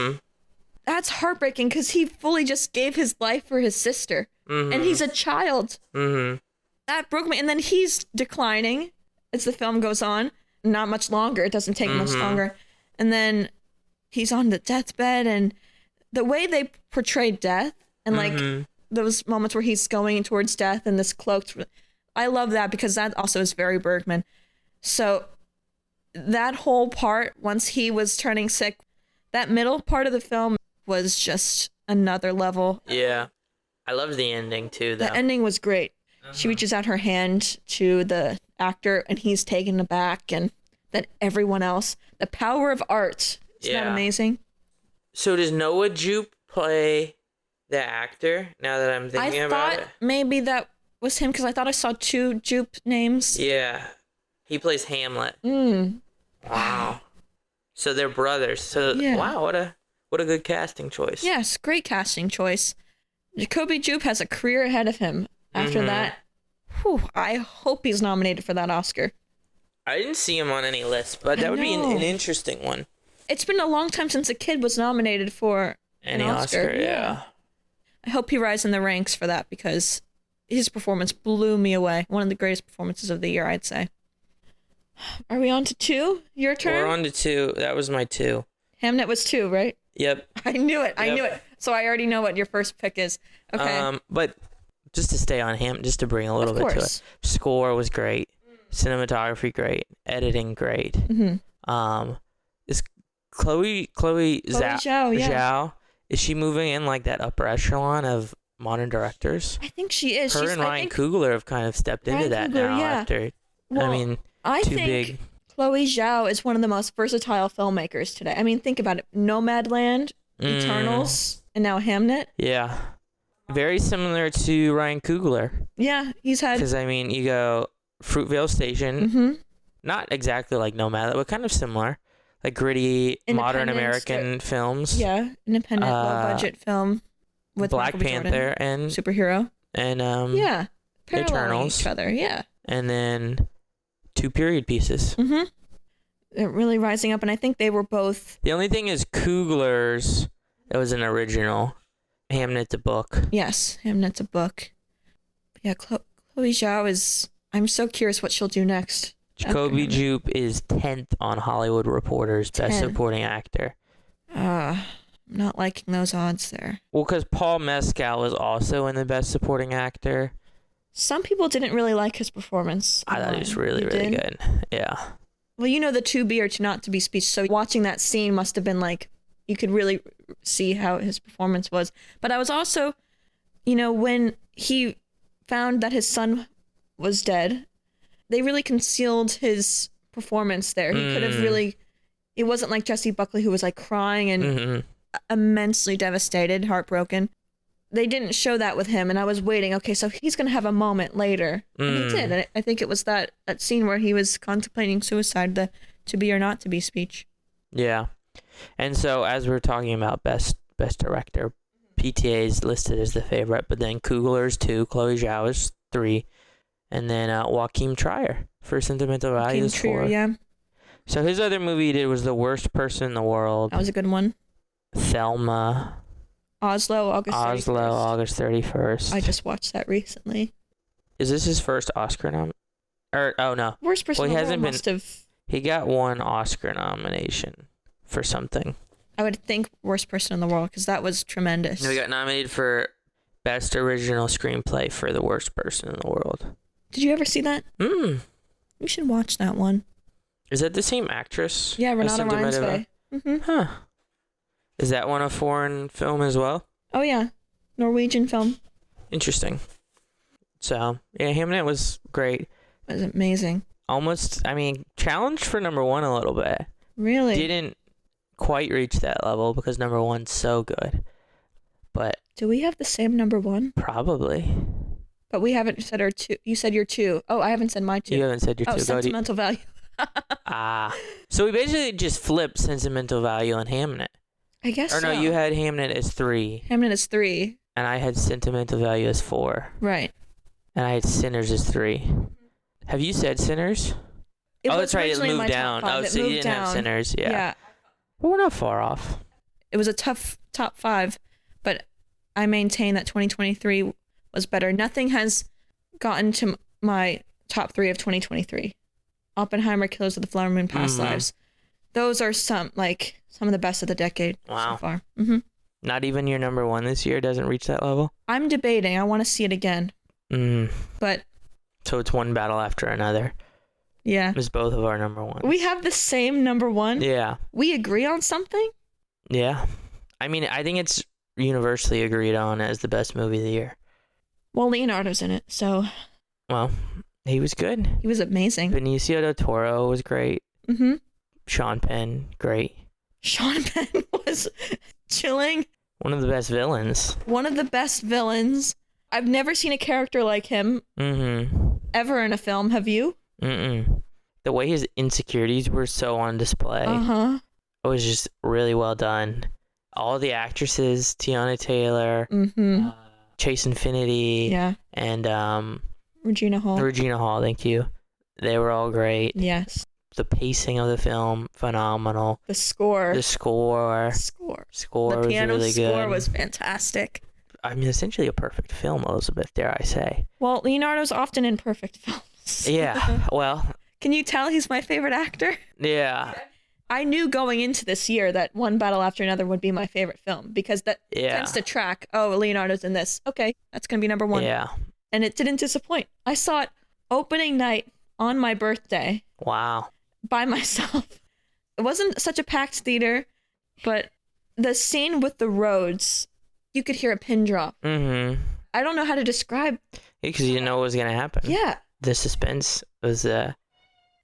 That's heartbreaking because he fully just gave his life for his sister. And he's a child. That broke me. And then he's declining as the film goes on. Not much longer. It doesn't take much longer. And then he's on the deathbed. And the way they portrayed death and like those moments where he's going towards death and this cloaked. I love that because that also is very Bergman. So that whole part, once he was turning sick, that middle part of the film was just another level. Yeah. I loved the ending too, though. The ending was great. She reaches out her hand to the actor and he's taken aback, and then everyone else. The power of art. Isn't that amazing? So does Noah Jupe play the actor, now that I'm thinking about it? I thought maybe that was him because I thought I saw 2 Jupe names. Yeah. He plays Hamlet. Wow. So they're brothers. So wow, what a good casting choice. Yes, great casting choice. Jacoby Jupe has a career ahead of him. After that, I hope he's nominated for that Oscar. I didn't see him on any list, but that would be an interesting one. It's been a long time since a kid was nominated for an Oscar. Yeah. I hope he rises in the ranks for that because his performance blew me away. One of the greatest performances of the year, I'd say. Are we on to 2? Your turn? We're on to 2. That was my 2. Hamnet was 2, right? Yep. I knew it. I knew it. So I already know what your first pick is. Okay. But just to stay on him, just to bring a little bit to it. Score was great. Cinematography great. Editing great. Is Chloe Zhao, is she moving in like that upper echelon of modern directors? I think she is. Her and Ryan Coogler have kind of stepped into that now after. Well, I think big. Chloe Zhao is one of the most versatile filmmakers today. I mean, think about it. Nomadland, Eternals, and now Hamnet. Yeah. Very similar to Ryan Coogler. Yeah, he's had... Because, I mean, you go Fruitvale Station. Not exactly like Nomad, but kind of similar. Like gritty, modern American films. Yeah, independent, low-budget film with Black Panther and... Superhero. And, paralleling each other, yeah. And then 2 period pieces. They're really rising up, and I think they were both... The only thing is Coogler's, it was an original. Hamnet's a book. Yes, Hamnet's a book. Yeah, Chloe Zhao is... I'm so curious what she'll do next. Jacoby Jupe is 10th on Hollywood Reporter's Best Supporting Actor. I'm not liking those odds there. Well, because Paul Mescal was also in the Best Supporting Actor. Some people didn't really like his performance. I thought he was really good. Yeah. Well, you know the to be or to not to be speech, so watching that scene must have been like, you could really see how his performance was. But I was also, when he found that his son was dead, they really concealed his performance there. He could have really, it wasn't like Jessie Buckley who was like crying and immensely devastated, heartbroken. They didn't show that with him, and I was waiting. Okay, so he's going to have a moment later. And he did. And I think it was that scene where he was contemplating suicide, the to be or not to be speech. Yeah. And so as we're talking about best director, PTA is listed as the favorite, but then Coogler's 2, Chloe Zhao is 3, and then Joachim Trier for Sentimental Value is 4. Yeah. So his other movie he did was The Worst Person in the World. That was a good one. Thelma. Oslo, August 31st. I just watched that recently. Is this his first Oscar nom? Oh no. Worst Person in the World must have... He got 1 Oscar nomination for something. I would think Worst Person in the World, because that was tremendous. No, he got nominated for Best Original Screenplay for The Worst Person in the World. Did you ever see that? We should watch that one. Is that the same actress? Yeah, Renata Reinsve. Huh. Is that one a foreign film as well? Oh, yeah. Norwegian film. Interesting. So, yeah, Hamnet was great. It was amazing. Almost, challenged for number 1 a little bit. Really? Didn't quite reach that level because number 1's so good. But... Do we have the same number 1? Probably. But we haven't said our 2. You said your 2. Oh, I haven't said my 2. You haven't said your 2. Oh, Sentimental Value. So we basically just flipped Sentimental Value on Hamnet. I guess Or no, you had Hamnet as 3. Hamnet is 3. And I had Sentimental Value as 4. Right. And I had Sinners as 3. Have you said Sinners? That's right. It moved down. Oh, so you didn't have Sinners. Yeah. But we're not far off. It was a tough top 5, but I maintain that 2023 was better. Nothing has gotten to my top 3 of 2023. Oppenheimer, Killers of the Flower Moon, Past Lives. Those are some of the best of the decade so far. Not even your number 1 this year doesn't reach that level? I'm debating. I want to see it again. But... So it's one battle after another. Yeah. It's both of our number 1s. We have the same number 1? Yeah. We agree on something? Yeah. I think it's universally agreed on as the best movie of the year. Well, Leonardo's in it, so... Well, he was good. He was amazing. Benicio del Toro was great. Mm-hmm. Sean Penn, great. Sean Penn was chilling. One of the best villains. One of the best villains. I've never seen a character like him ever in a film. Have you? The way his insecurities were so on display. It was just really well done. All the actresses, Tiana Taylor, Chase Infinity, and Regina Hall, thank you. They were all great. Yes. The pacing of the film, phenomenal. The score. The piano was really good. Score was fantastic. I mean, essentially a perfect film, Elizabeth, dare I say. Well, Leonardo's often in perfect films. Yeah, well... Can you tell he's my favorite actor? Yeah. I knew going into this year that One Battle After Another would be my favorite film because that tends to track, oh, Leonardo's in this. Okay, that's going to be number one. Yeah. And it didn't disappoint. I saw it opening night on my birthday. Wow. By myself. It wasn't such a packed theater, but the scene with the roads, you could hear a pin drop. I don't know how to describe. Because you didn't know what was going to happen. Yeah. The suspense was... it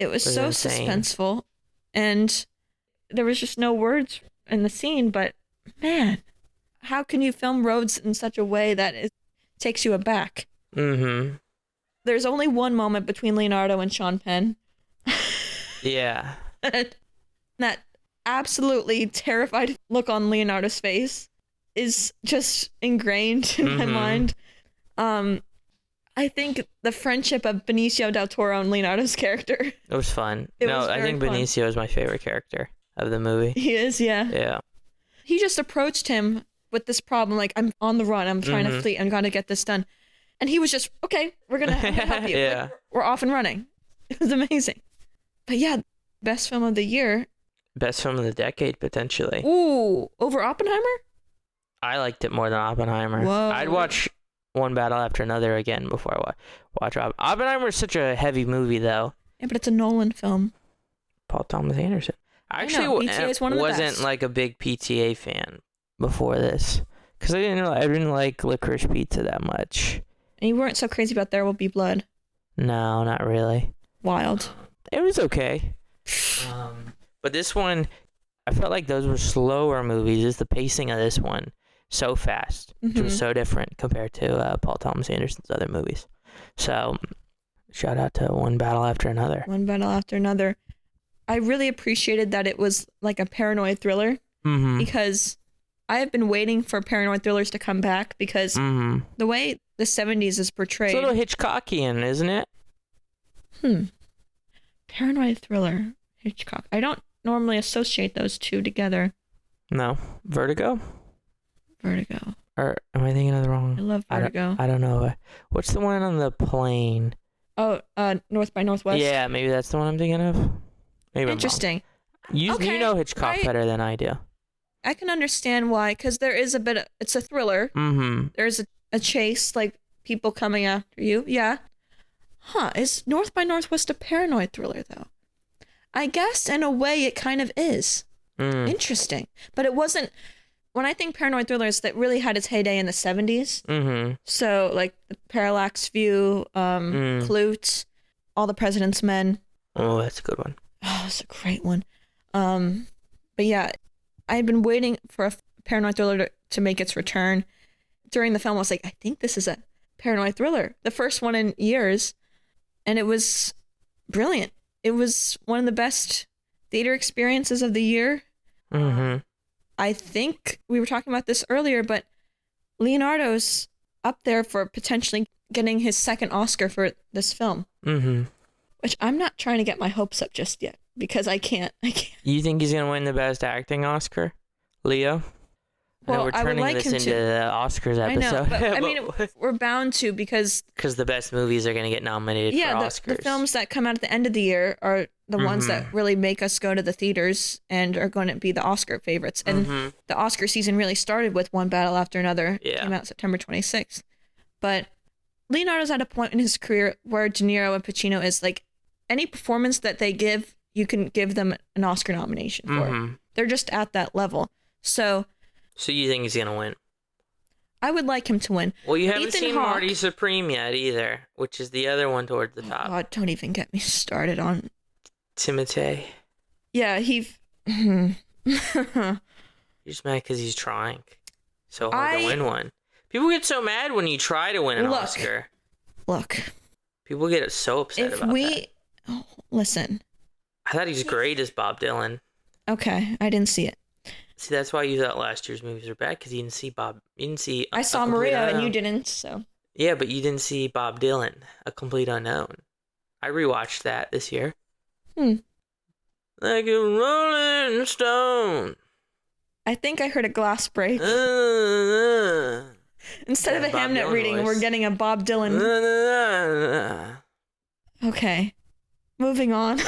was so insane. Suspenseful. And there was just no words in the scene, but man, how can you film roads in such a way that it takes you aback? There's only one moment between Leonardo and Sean Penn. Yeah. That absolutely terrified look on Leonardo's face is just ingrained in my mind. I think the friendship of Benicio del Toro and Leonardo's character. It was fun. I think fun. Benicio is my favorite character of the movie. He is, yeah. Yeah. He just approached him with this problem, like, I'm on the run, I'm trying to flee, I'm going to get this done. And he was just, okay, I'm gonna help you. Yeah. Like, we're off and running. It was amazing. But yeah, best film of the year. Best film of the decade, potentially. Ooh, over Oppenheimer? I liked it more than Oppenheimer. Whoa. I'd watch One Battle After Another again before I watch Oppenheimer is such a heavy movie, though. Yeah, but it's a Nolan film. Paul Thomas Anderson. I actually PTA is one of the wasn't best. like a big PTA fan before this because I didn't like Licorice Pizza that much. And you weren't so crazy about There Will Be Blood. No, not really. Wild. It was okay. But this one, I felt like those were slower movies. Just the pacing of this one, so fast, which was so different compared to Paul Thomas Anderson's other movies. So, shout out to One Battle After Another. One Battle After Another. I really appreciated that it was like a paranoid thriller because I have been waiting for paranoid thrillers to come back because the way the 70s is portrayed. It's a little Hitchcockian, isn't it? Paranoid thriller, Hitchcock. I don't normally associate those two together. No. Vertigo? Or am I thinking of the wrong? I love Vertigo. I don't know. What's the one on the plane? Oh, North by Northwest. Yeah, maybe that's the one I'm thinking of. Maybe Interesting. You know Hitchcock better than I do. I can understand why, because there is a bit of, it's a thriller. There's a chase, like people coming after you. Yeah. Is North by Northwest a paranoid thriller, though? I guess in a way it kind of is. Interesting. But it wasn't, when I think paranoid thrillers, that really had its heyday in the 70s. So like the Parallax View, Klute, All the President's Men. Oh, that's a good one. Oh, it's a great one. But yeah, I had been waiting for a paranoid thriller to make its return. During the film, I was like, I think this is a paranoid thriller. The first one in years. And it was brilliant. It was one of the best theater experiences of the year. I think we were talking about this earlier, but Leonardo's up there for potentially getting his second Oscar for this film. Which I'm not trying to get my hopes up just yet because I can't. You think he's gonna win the Best Acting Oscar, Leo? Well, we're turning this into the Oscars episode. I know, but I mean, we're bound to because the best movies are gonna get nominated for Oscars. The films that come out at the end of the year are the ones that really make us go to the theaters and are going to be the Oscar favorites. And the Oscar season really started with One Battle After Another. Yeah. Came out September 26th. But Leonardo's at a point in his career where De Niro and Pacino is like, any performance that they give, you can give them an Oscar nomination for. They're just at that level. So you think he's gonna win? I would like him to win. Well, you haven't Ethan seen Hawke, Marty Supreme yet either, which is the other one towards the top. God, don't even get me started on... Timotei. Yeah, he... You're just mad because he's trying so hard to win one. People get so mad when you try to win an Oscar. Look. People get so upset about that. Oh, listen. I thought he was great as Bob Dylan. Okay, I didn't see it. See, that's why you thought last year's movies were bad, because you didn't see Bob. You didn't see. I saw Maria and you didn't, so. Yeah, but you didn't see Bob Dylan, A Complete Unknown. I rewatched that this year. Like a rolling stone. I think I heard a glass break. Instead of a Hamnet Dylan reading, voice. we're getting a Bob Dylan. Okay. Moving on.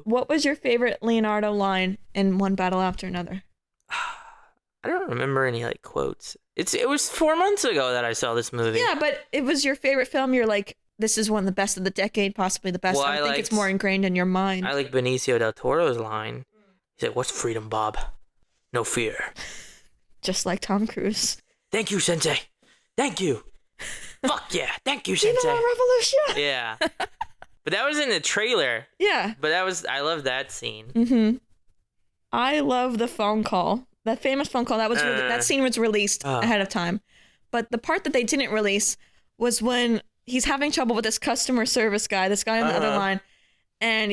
What was your favorite Leonardo line in One Battle After Another? I don't remember any like quotes. It was 4 months ago that I saw this movie. Yeah, but it was your favorite film. You're like, this is one of the best of the decade, possibly the best. Well, I think it's more ingrained in your mind. I like Benicio del Toro's line. He's like, "What's freedom, Bob? No fear." Just like Tom Cruise. Thank you, Sensei. Thank you. Fuck yeah. Thank you, Sensei. Viva la Revolution. Yeah. But that was in the trailer. Yeah. But I love that scene. Mm-hmm. I love the phone call. That famous phone call. That scene was released ahead of time. But the part that they didn't release was when he's having trouble with this customer service guy, this guy on the other line. And,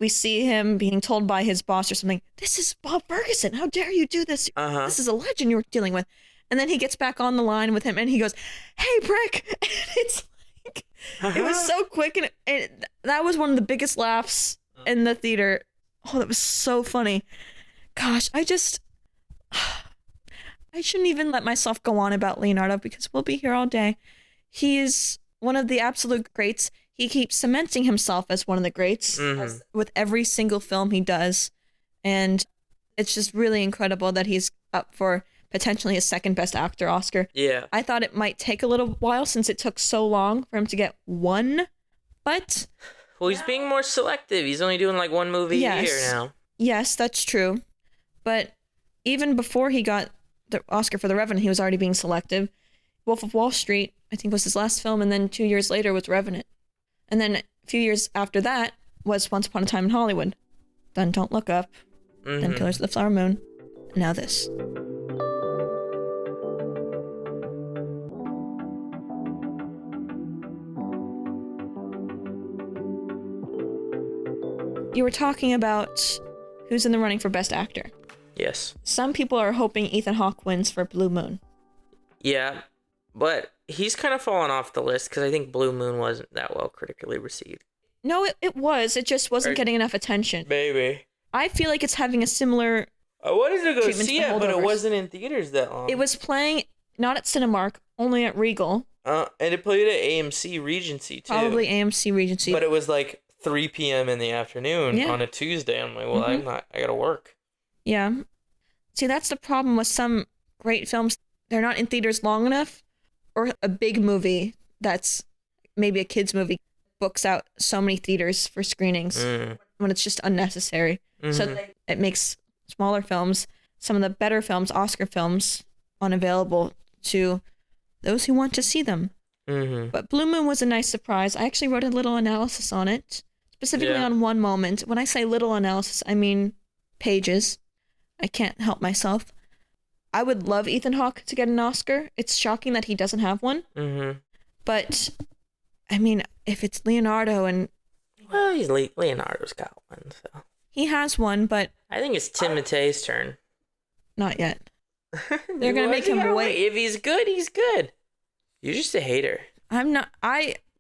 we see him being told by his boss or something, "This is Bob Ferguson. How dare you do this? This is a legend you're dealing with." And then he gets back on the line with him and he goes, "Hey, prick." And it's like, it was so quick. And that was one of the biggest laughs in the theater. Oh, that was so funny. Gosh, I shouldn't even let myself go on about Leonardo because we'll be here all day. He is one of the absolute greats. He keeps cementing himself as one of the greats with every single film he does. And it's just really incredible that he's up for potentially his second best actor Oscar. Yeah. I thought it might take a little while since it took so long for him to get one, but... Well, he's being more selective. He's only doing like one movie a year now. Yes, that's true. But even before he got the Oscar for The Revenant, he was already being selective. Wolf of Wall Street, I think, was his last film, and then 2 years later was Revenant. And then a few years after that was Once Upon a Time in Hollywood. Then Don't Look Up. Then Killers of the Flower Moon. And now this. You were talking about who's in the running for Best Actor. Yes. Some people are hoping Ethan Hawke wins for Blue Moon. Yeah, but he's kind of fallen off the list because I think Blue Moon wasn't that well critically received. No, it was. It just wasn't getting enough attention. Maybe. I feel like it's having a similar... I wanted to go see it, but it wasn't in theaters that long. It was playing not at Cinemark, only at Regal. And it played at AMC Regency, too. Probably AMC Regency. But it was like 3 p.m. in the afternoon on a Tuesday. I'm like, well, I gotta work. Yeah. See, that's the problem with some great films. They're not in theaters long enough, or a big movie that's maybe a kid's movie books out so many theaters for screenings when it's just unnecessary. So it makes smaller films, some of the better films, Oscar films, unavailable to those who want to see them. But Blue Moon was a nice surprise. I actually wrote a little analysis on it, specifically on one moment. When I say little analysis, I mean pages. I can't help myself. I would love Ethan Hawke to get an Oscar. It's shocking that he doesn't have one. But, I mean, if it's Leonardo and... Well, Leonardo's got one, so... He has one, but... I think it's Timotei's turn. Not yet. They're going to make him wait. If he's good, he's good. You're just a hater. I'm not...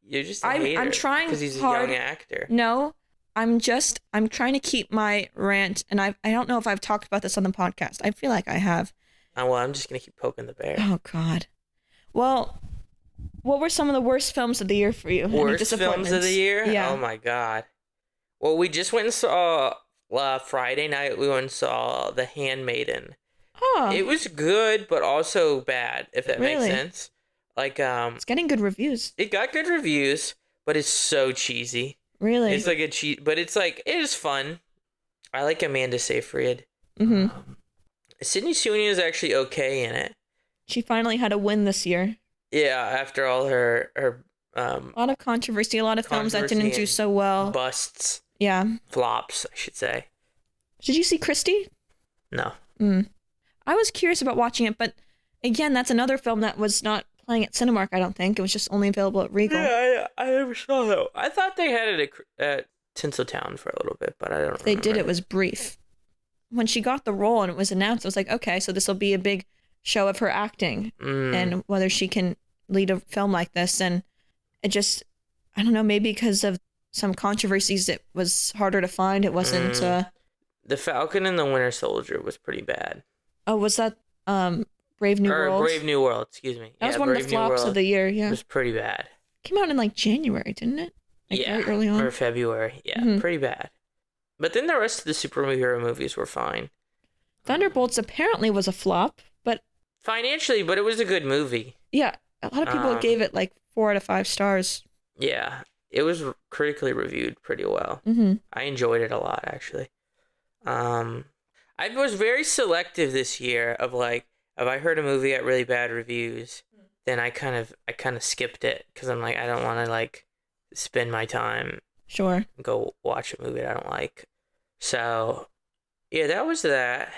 You're just a hater. I'm trying because he's hard. a young actor. No, I'm trying to keep my rant, and I don't know if I've talked about this on the podcast. I feel like I have. Well, I'm just going to keep poking the bear. Oh, God. Well, what were some of the worst films of the year for you? Worst films of the year? Yeah. Oh, my God. Well, we just went and saw... Friday night, we went and saw The Handmaiden. Oh. It was good, but also bad, if that makes sense. Like, it's getting good reviews. It got good reviews, but it's so cheesy. Really? It's like but it's like, it is fun. I like Amanda Seyfried. Sydney Sweeney is actually okay in it. She finally had a win this year. Yeah, after all her a lot of controversy, a lot of films that didn't do so well. Busts. Yeah. Flops, I should say. Did you see Christie? No. I was curious about watching it, but again, that's another film that was not playing at Cinemark, I don't think. It was just only available at Regal. Yeah, I never saw that. I thought they had it at Tinseltown for a little bit, but I don't know. They did, it was brief. When she got the role and it was announced, I was like, okay, so this will be a big show of her acting and whether she can lead a film like this. And it just, I don't know, maybe because of some controversies, it was harder to find. It wasn't... The Falcon and the Winter Soldier was pretty bad. Oh, was that Brave New World? Brave New World, excuse me. That was one of the flops of the year, yeah. It was pretty bad. Came out in like January, didn't it? Like very early on. Or February. Yeah, pretty bad. But then the rest of the superhero movies were fine. Thunderbolts apparently was a flop, but... Financially, but it was a good movie. Yeah, a lot of people gave it like 4 out of 5 stars. Yeah, it was critically reviewed pretty well. I enjoyed it a lot, actually. I was very selective this year of like, if I heard a movie got really bad reviews, then I kind of skipped it because I'm like, I don't want to like spend my time. Sure. Go watch a movie that I don't like. So, yeah, that was that.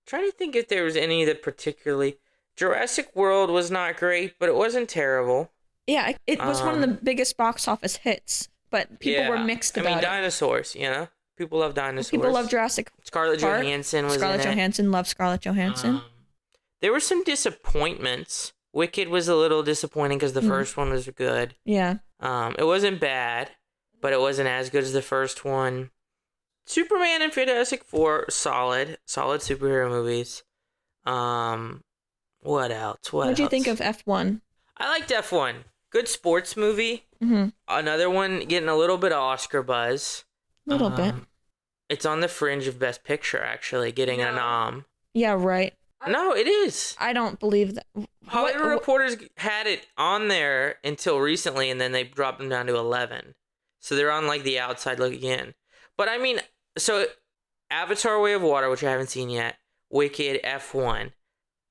Trying to think if there was any that particularly... Jurassic World was not great, but it wasn't terrible. Yeah, it was one of the biggest box office hits, but people were mixed about it. Dinosaurs, you know? People love dinosaurs. People love Jurassic Scarlett Johansson was Scarlett Johansson, love Scarlett Johansson. There were some disappointments. Wicked was a little disappointing because the first one was good. Yeah. It wasn't bad, but it wasn't as good as the first one. Superman and Fantastic Four, solid superhero movies. What else? What did you think of F1? I liked F1. Good sports movie. Another one getting a little bit of Oscar buzz. A little bit. It's on the fringe of Best Picture, actually, getting a nom. Yeah, right. No, it is. I don't believe that. Hollywood Reporters had it on there until recently, and then they dropped them down to 11. So they're on, like, the outside looking in. But, I mean, so Avatar Way of Water, which I haven't seen yet, Wicked, F1.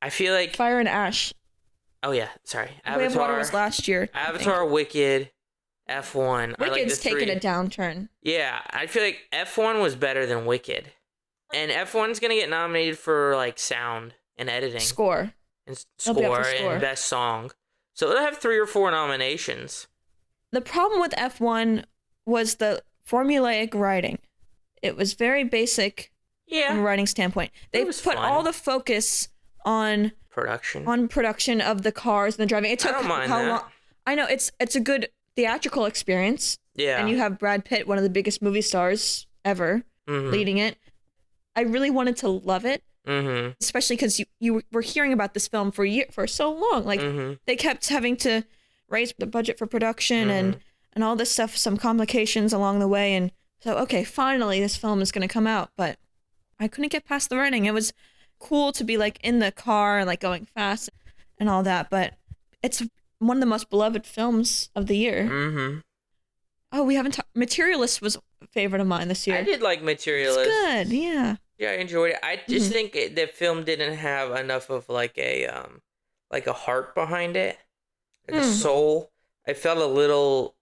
I feel like... Fire and Ash. Oh, yeah, sorry. Way of Water was last year. Avatar, Wicked... F1. Wicked's taken a downturn. Yeah, I feel like F1 was better than Wicked. And F1's going to get nominated for, like, sound and editing. Score. And score and best song. So it'll have 3 or 4 nominations. The problem with F1 was the formulaic writing. It was very basic from a writing standpoint. They put all the focus on production of the cars and the driving. It took I don't mind that. long. I know it's a good theatrical experience. Yeah. And you have Brad Pitt, one of the biggest movie stars ever, leading it. I really wanted to love it. Especially because you were hearing about this film for so long. Like, they kept having to raise the budget for production and all this stuff, some complications along the way. And so, okay, finally this film is going to come out. But I couldn't get past the writing. It was cool to be, like, in the car, like, going fast and all that. But it's one of the most beloved films of the year. Oh, we haven't talked... Materialist was a favorite of mine this year. I did like Materialist. It's good, yeah. Yeah, I enjoyed it. I just think the film didn't have enough of, like a heart behind it. Like a soul. I felt a little...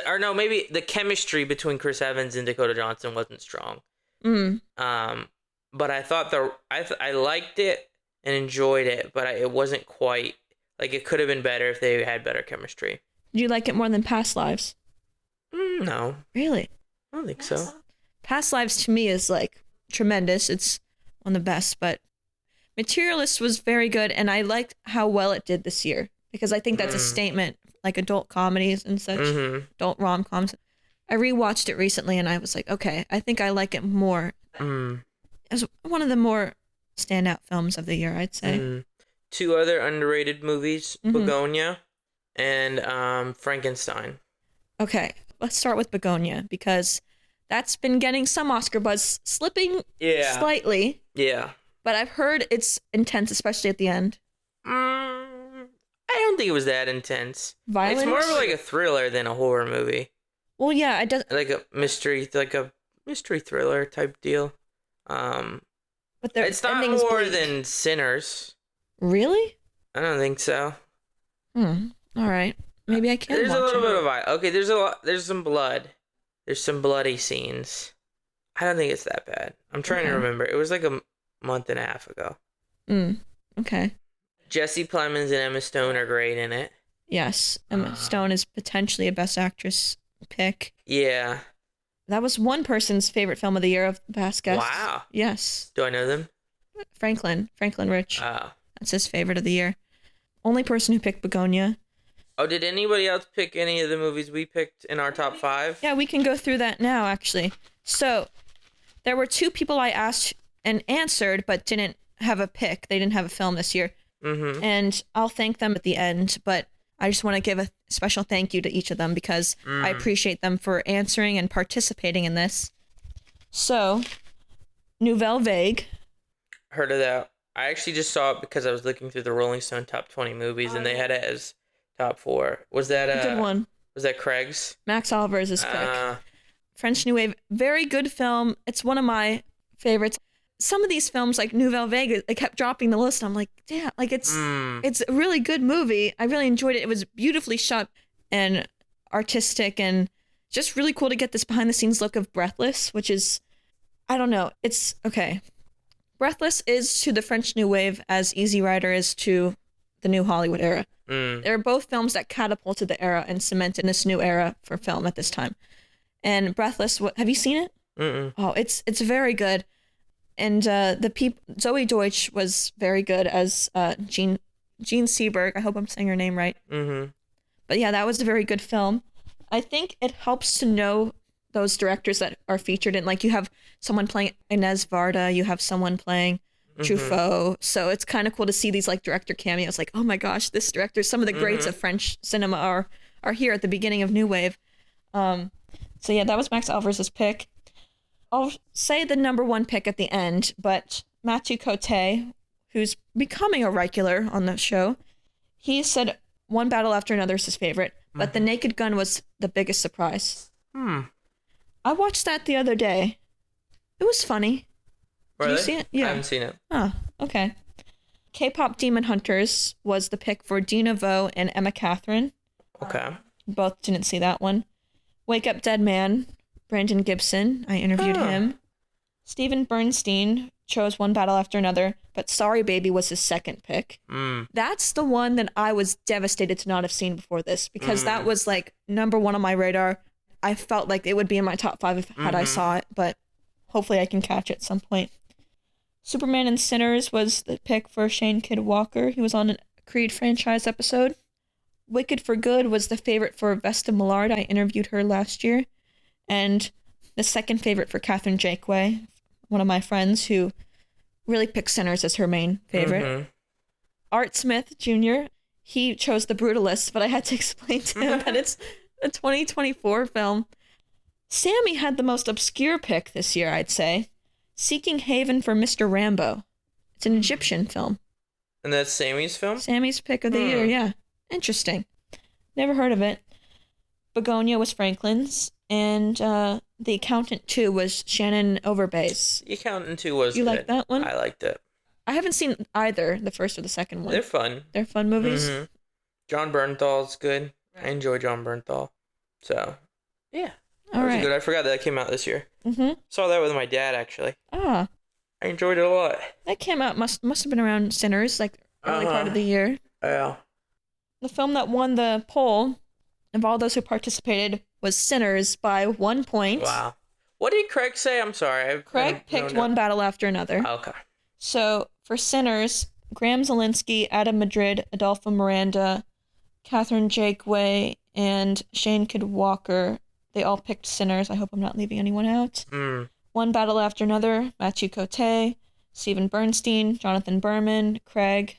Or no, maybe the chemistry between Chris Evans and Dakota Johnson wasn't strong. But I thought I liked it and enjoyed it, but it wasn't quite... Like, it could have been better if they had better chemistry. Did you like it more than Past Lives? No. Really? I don't think so. Past Lives, to me, is, like, tremendous. It's one of the best, but Materialist was very good, and I liked how well it did this year, because I think that's a statement, like adult comedies and such, adult rom-coms. I rewatched it recently, and I was like, okay, I think I like it more. It's one of the more standout films of the year, I'd say. 2 other underrated movies, Bugonia and Frankenstein. Okay, let's start with Bugonia, because that's been getting some Oscar buzz, slipping slightly. Yeah. But I've heard it's intense, especially at the end. I don't think it was that intense. Violent? It's more of like a thriller than a horror movie. Well, yeah, it does. Like a mystery thriller type deal. but their It's not ending's more bleak. than Sinners. Really? I don't think so. All right. Maybe I can There's watch a little it. bit of okay. There's some blood. There's some bloody scenes. I don't think it's that bad. I'm trying to remember. It was like a month and a half ago. Okay. Jesse Plemons and Emma Stone are great in it. Yes. Emma Stone is potentially a Best Actress pick. Yeah. That was one person's favorite film of the year of the past guests. Wow. Yes. Do I know them? Franklin Rich. Oh. That's his favorite of the year. Only person who picked Bugonia. Oh, did anybody else pick any of the movies we picked in our top 5? Yeah, we can go through that now, actually. So, there were 2 people I asked and answered, but didn't have a pick. They didn't have a film this year. Mm-hmm. And I'll thank them at the end, but I just want to give a special thank you to each of them because I appreciate them for answering and participating in this. So, Nouvelle Vague. Heard of that. I actually just saw it because I was looking through the Rolling Stone top 20 movies, and they had it as top 4. Was that Good one. Was that Craig's? Max Oliver's pick. French New Wave, very good film. It's one of my favorites. Some of these films, like Nouvelle Vague, I kept dropping the list. I'm like, damn, like it's a really good movie. I really enjoyed it. It was beautifully shot and artistic and just really cool to get this behind the scenes look of Breathless, which is, I don't know, it's okay. Breathless is to the French New Wave as Easy Rider is to the New Hollywood era. They're both films that catapulted the era and cemented this new era for film at this time. And Breathless, have you seen it? Mm-mm. Oh, it's very good. And Zoe Deutsch was very good as Jean Seberg. I hope I'm saying her name right. Mm-hmm. But yeah, that was a very good film. I think it helps to know those directors that are featured in, like you have someone playing Inez Varda, you have someone playing Truffaut. So it's kind of cool to see these like director cameos. Like, oh my gosh, this director, some of the greats of French cinema are here at the beginning of New Wave. So yeah, that was Max Oliver's pick. I'll say the number 1 pick at the end, but Mathieu Cote, who's becoming a regular on the show, he said One Battle After Another is his favorite, but The Naked Gun was the biggest surprise. I watched that the other day. It was funny. Really? Did you see it? Yeah. I haven't seen it. Oh, okay. K-pop Demon Hunters was the pick for Dina Vo and Emma Catherine. Okay. Both didn't see that one. Wake Up Dead Man, Brandon Gibson. I interviewed him. Steven Bernstein chose One Battle After Another, but Sorry Baby was his second pick. That's the one that I was devastated to not have seen before this because that was like number 1 on my radar. I felt like it would be in my top 5 had I saw it, but hopefully I can catch it at some point. Superman and Sinners was the pick for Shane Kidd Walker. He was on a Creed franchise episode. Wicked for Good was the favorite for Vesta Millard. I interviewed her last year. And the second favorite for Catherine Jakeway, one of my friends who really picked Sinners as her main favorite. Art Smith Jr., he chose The Brutalist, but I had to explain to him that it's a 2024 film. Sammy had the most obscure pick this year, I'd say. Seeking Haven for Mr. Rambo. It's an Egyptian film. And that's Sammy's film? Sammy's pick of the year, yeah. Interesting. Never heard of it. Bugonia was Franklin's, and The Accountant 2 was Shannon Overbay's. The Accountant 2 was You good. like that one? I liked it. I haven't seen either, the first or the second one. They're fun. They're fun movies? John Bernthal's good. I enjoy John Bernthal. So, yeah. All right. Good. I forgot that came out this year. Saw that with my dad, actually. Ah. I enjoyed it a lot. That came out, must have been around Sinners, like early part of the year. Yeah. The film that won the poll of all those who participated was Sinners by 1 point. Wow. What did Craig say? I'm sorry. Craig picked One Battle After Another. Okay. So for Sinners, Graham Zielinski, Adam Madrid, Adolfo Miranda, Catherine Jakeway, and Shane Kidd Walker, they all picked Sinners. I hope I'm not leaving anyone out. One Battle After Another, Mathieu Cote, Steven Bernstein, Jonathan Berman, Craig.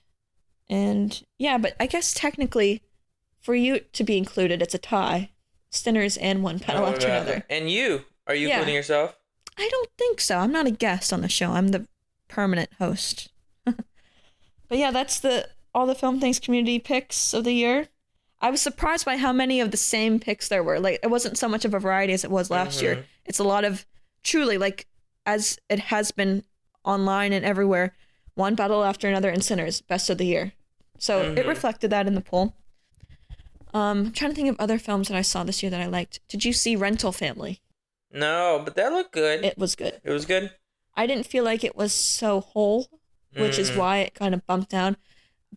And yeah, but I guess technically for you to be included, it's a tie. Sinners and One Battle After Another. And you? Are you including yourself? I don't think so. I'm not a guest on the show. I'm the permanent host. But yeah, that's all the Film Things community picks of the year. I was surprised by how many of the same picks there were. Like, it wasn't so much of a variety as it was last year. It's a lot of truly, like, as it has been online and everywhere, one battle after another in Sinners, best of the year. So it reflected that in the poll. I'm trying to think of other films that I saw this year that I liked. Did you see Rental Family? No, but that looked good. It was good. It was good? I didn't feel like it was so whole, which is why it kind of bumped down.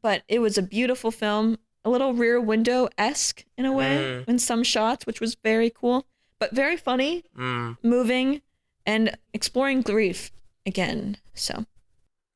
But it was a beautiful film, a little Rear Window-esque in a way in some shots, which was very cool, but very funny, moving, and exploring grief again. So,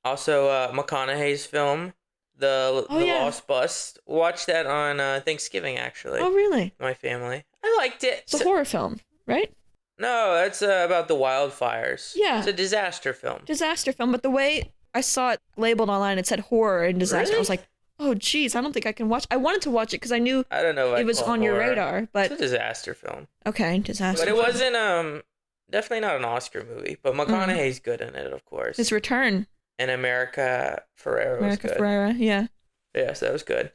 also, McConaughey's film, The Lost Bus. Watched that on Thanksgiving, actually. Oh, really? My family. I liked it. It's a horror film, right? No, that's about the wildfires. Yeah. It's a disaster film. Disaster film, but the way I saw it labeled online, it said horror and disaster. Really? I was like, oh, geez, I don't think I can watch. I wanted to watch it because I knew I don't know if it was on your radar, but it's a disaster film. Okay, disaster. But it wasn't definitely not an Oscar movie. But McConaughey's good in it, of course. His return. And America Ferrera was good. Ferrera, yeah. Yeah, so that was good.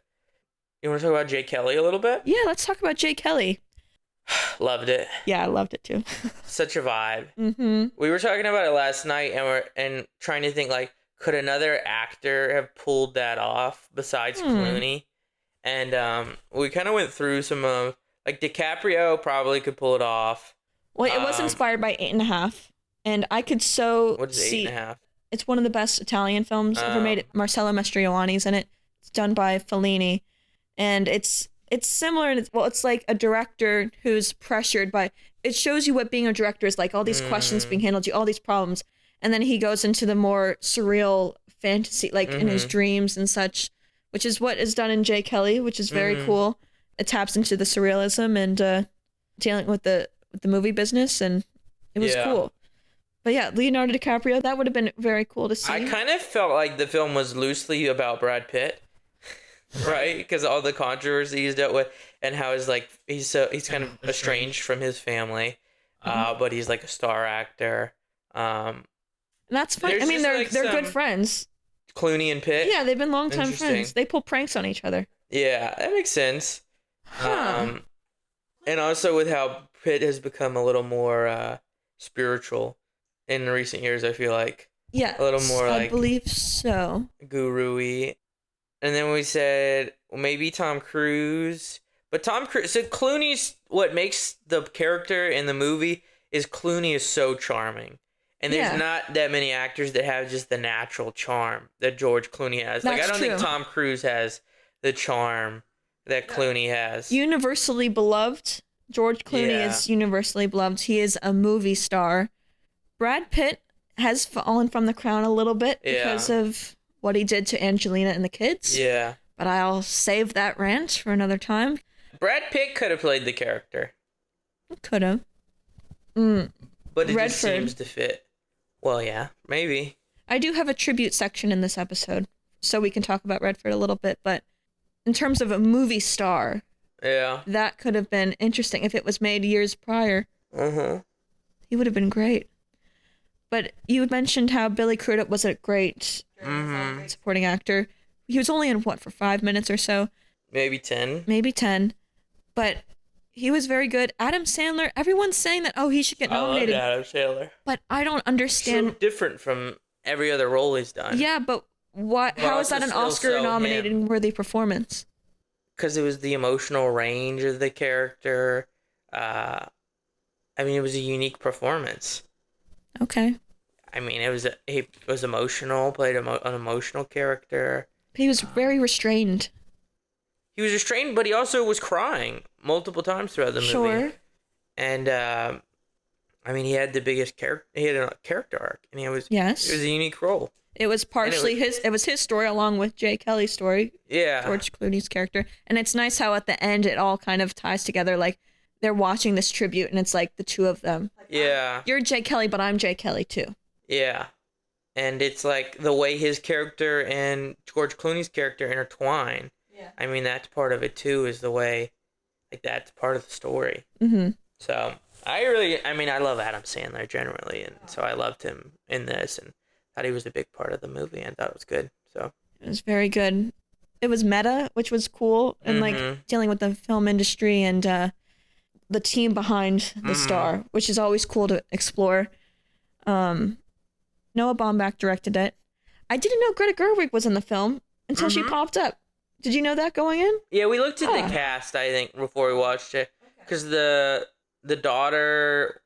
You want to talk about Jay Kelly a little bit? Yeah, let's talk about Jay Kelly. Loved it. Yeah, I loved it too. Such a vibe. Mm-hmm. We were talking about it last night, and trying to think, like, could another actor have pulled that off besides Clooney? And we kind of went through some of, like, DiCaprio probably could pull it off. Well, it was inspired by 8.5, and I could so what is see 8.5? It's one of the best Italian films ever made. Marcello Mastroianni's in it. It's done by Fellini, and it's similar. It's like a director who's pressured by. It shows you what being a director is like. All these questions being handled, all these problems, and then he goes into the more surreal fantasy, like in his dreams and such, which is what is done in Jay Kelly, which is very cool. It taps into the surrealism and dealing with the movie business, and it was cool. But yeah, Leonardo DiCaprio, that would have been very cool to see. I kind of felt like the film was loosely about Brad Pitt, right? Because all the controversy he's dealt with, and how he's kind of estranged from his family, but he's like a star actor. And that's fine. I mean, they're good friends. Clooney and Pitt. Yeah, they've been longtime friends. They pull pranks on each other. Yeah, that makes sense. Huh. And also with how Pitt has become a little more spiritual in recent years, I feel like. Yeah, a little more I believe so. Guru-y. And then we said, well, maybe Tom Cruise. But Tom Cruise, so Clooney's, what makes the character in the movie is Clooney is so charming. And there's not that many actors that have just the natural charm that George Clooney has. That's I don't true. think Tom Cruise has the charm that Clooney has. Universally beloved. George Clooney is universally beloved. He is a movie star. Brad Pitt has fallen from the crown a little bit because of what he did to Angelina and the kids. Yeah. But I'll save that rant for another time. Brad Pitt could have played the character. Could have. But it just seems to fit. Well, yeah, maybe. I do have a tribute section in this episode, so we can talk about Redford a little bit. But in terms of a movie star, that could have been interesting if it was made years prior. He would have been great. But you mentioned how Billy Crudup was a great supporting actor. He was only in, for 5 minutes or so? Maybe 10. Maybe 10. But he was very good. Adam Sandler, everyone's saying that, he should get nominated. I love Adam Sandler. But I don't understand. So different from every other role he's done. Yeah, but how is that an Oscar-nominated worthy performance? Because it was the emotional range of the character. I mean, it was a unique performance. Okay. I mean, he was emotional, played an emotional character. But he was very restrained. He was restrained, but he also was crying multiple times throughout the movie. Sure. And, I mean, he had the biggest character. He had a character arc, and it was a unique role. It was partially his story along with Jay Kelly's story. Yeah. George Clooney's character. And it's nice how at the end it all kind of ties together. Like, they're watching this tribute, and it's like the two of them. Yeah. You're Jay Kelly, but I'm Jay Kelly, too. Yeah. And it's like the way his character and George Clooney's character intertwine. Yeah. I mean, that's part of it, too, is the way, like, that's part of the story. Mm-hmm. So, I love Adam Sandler generally, and so I loved him in this, and thought he was a big part of the movie, and thought it was good, so. It was very good. It was meta, which was cool, and, like, dealing with the film industry and the team behind the star, which is always cool to explore. Noah Baumbach directed it. I didn't know Greta Gerwig was in the film until she popped up. Did you know that going in? Yeah, we looked at the cast, I think, before we watched it. Because the daughter,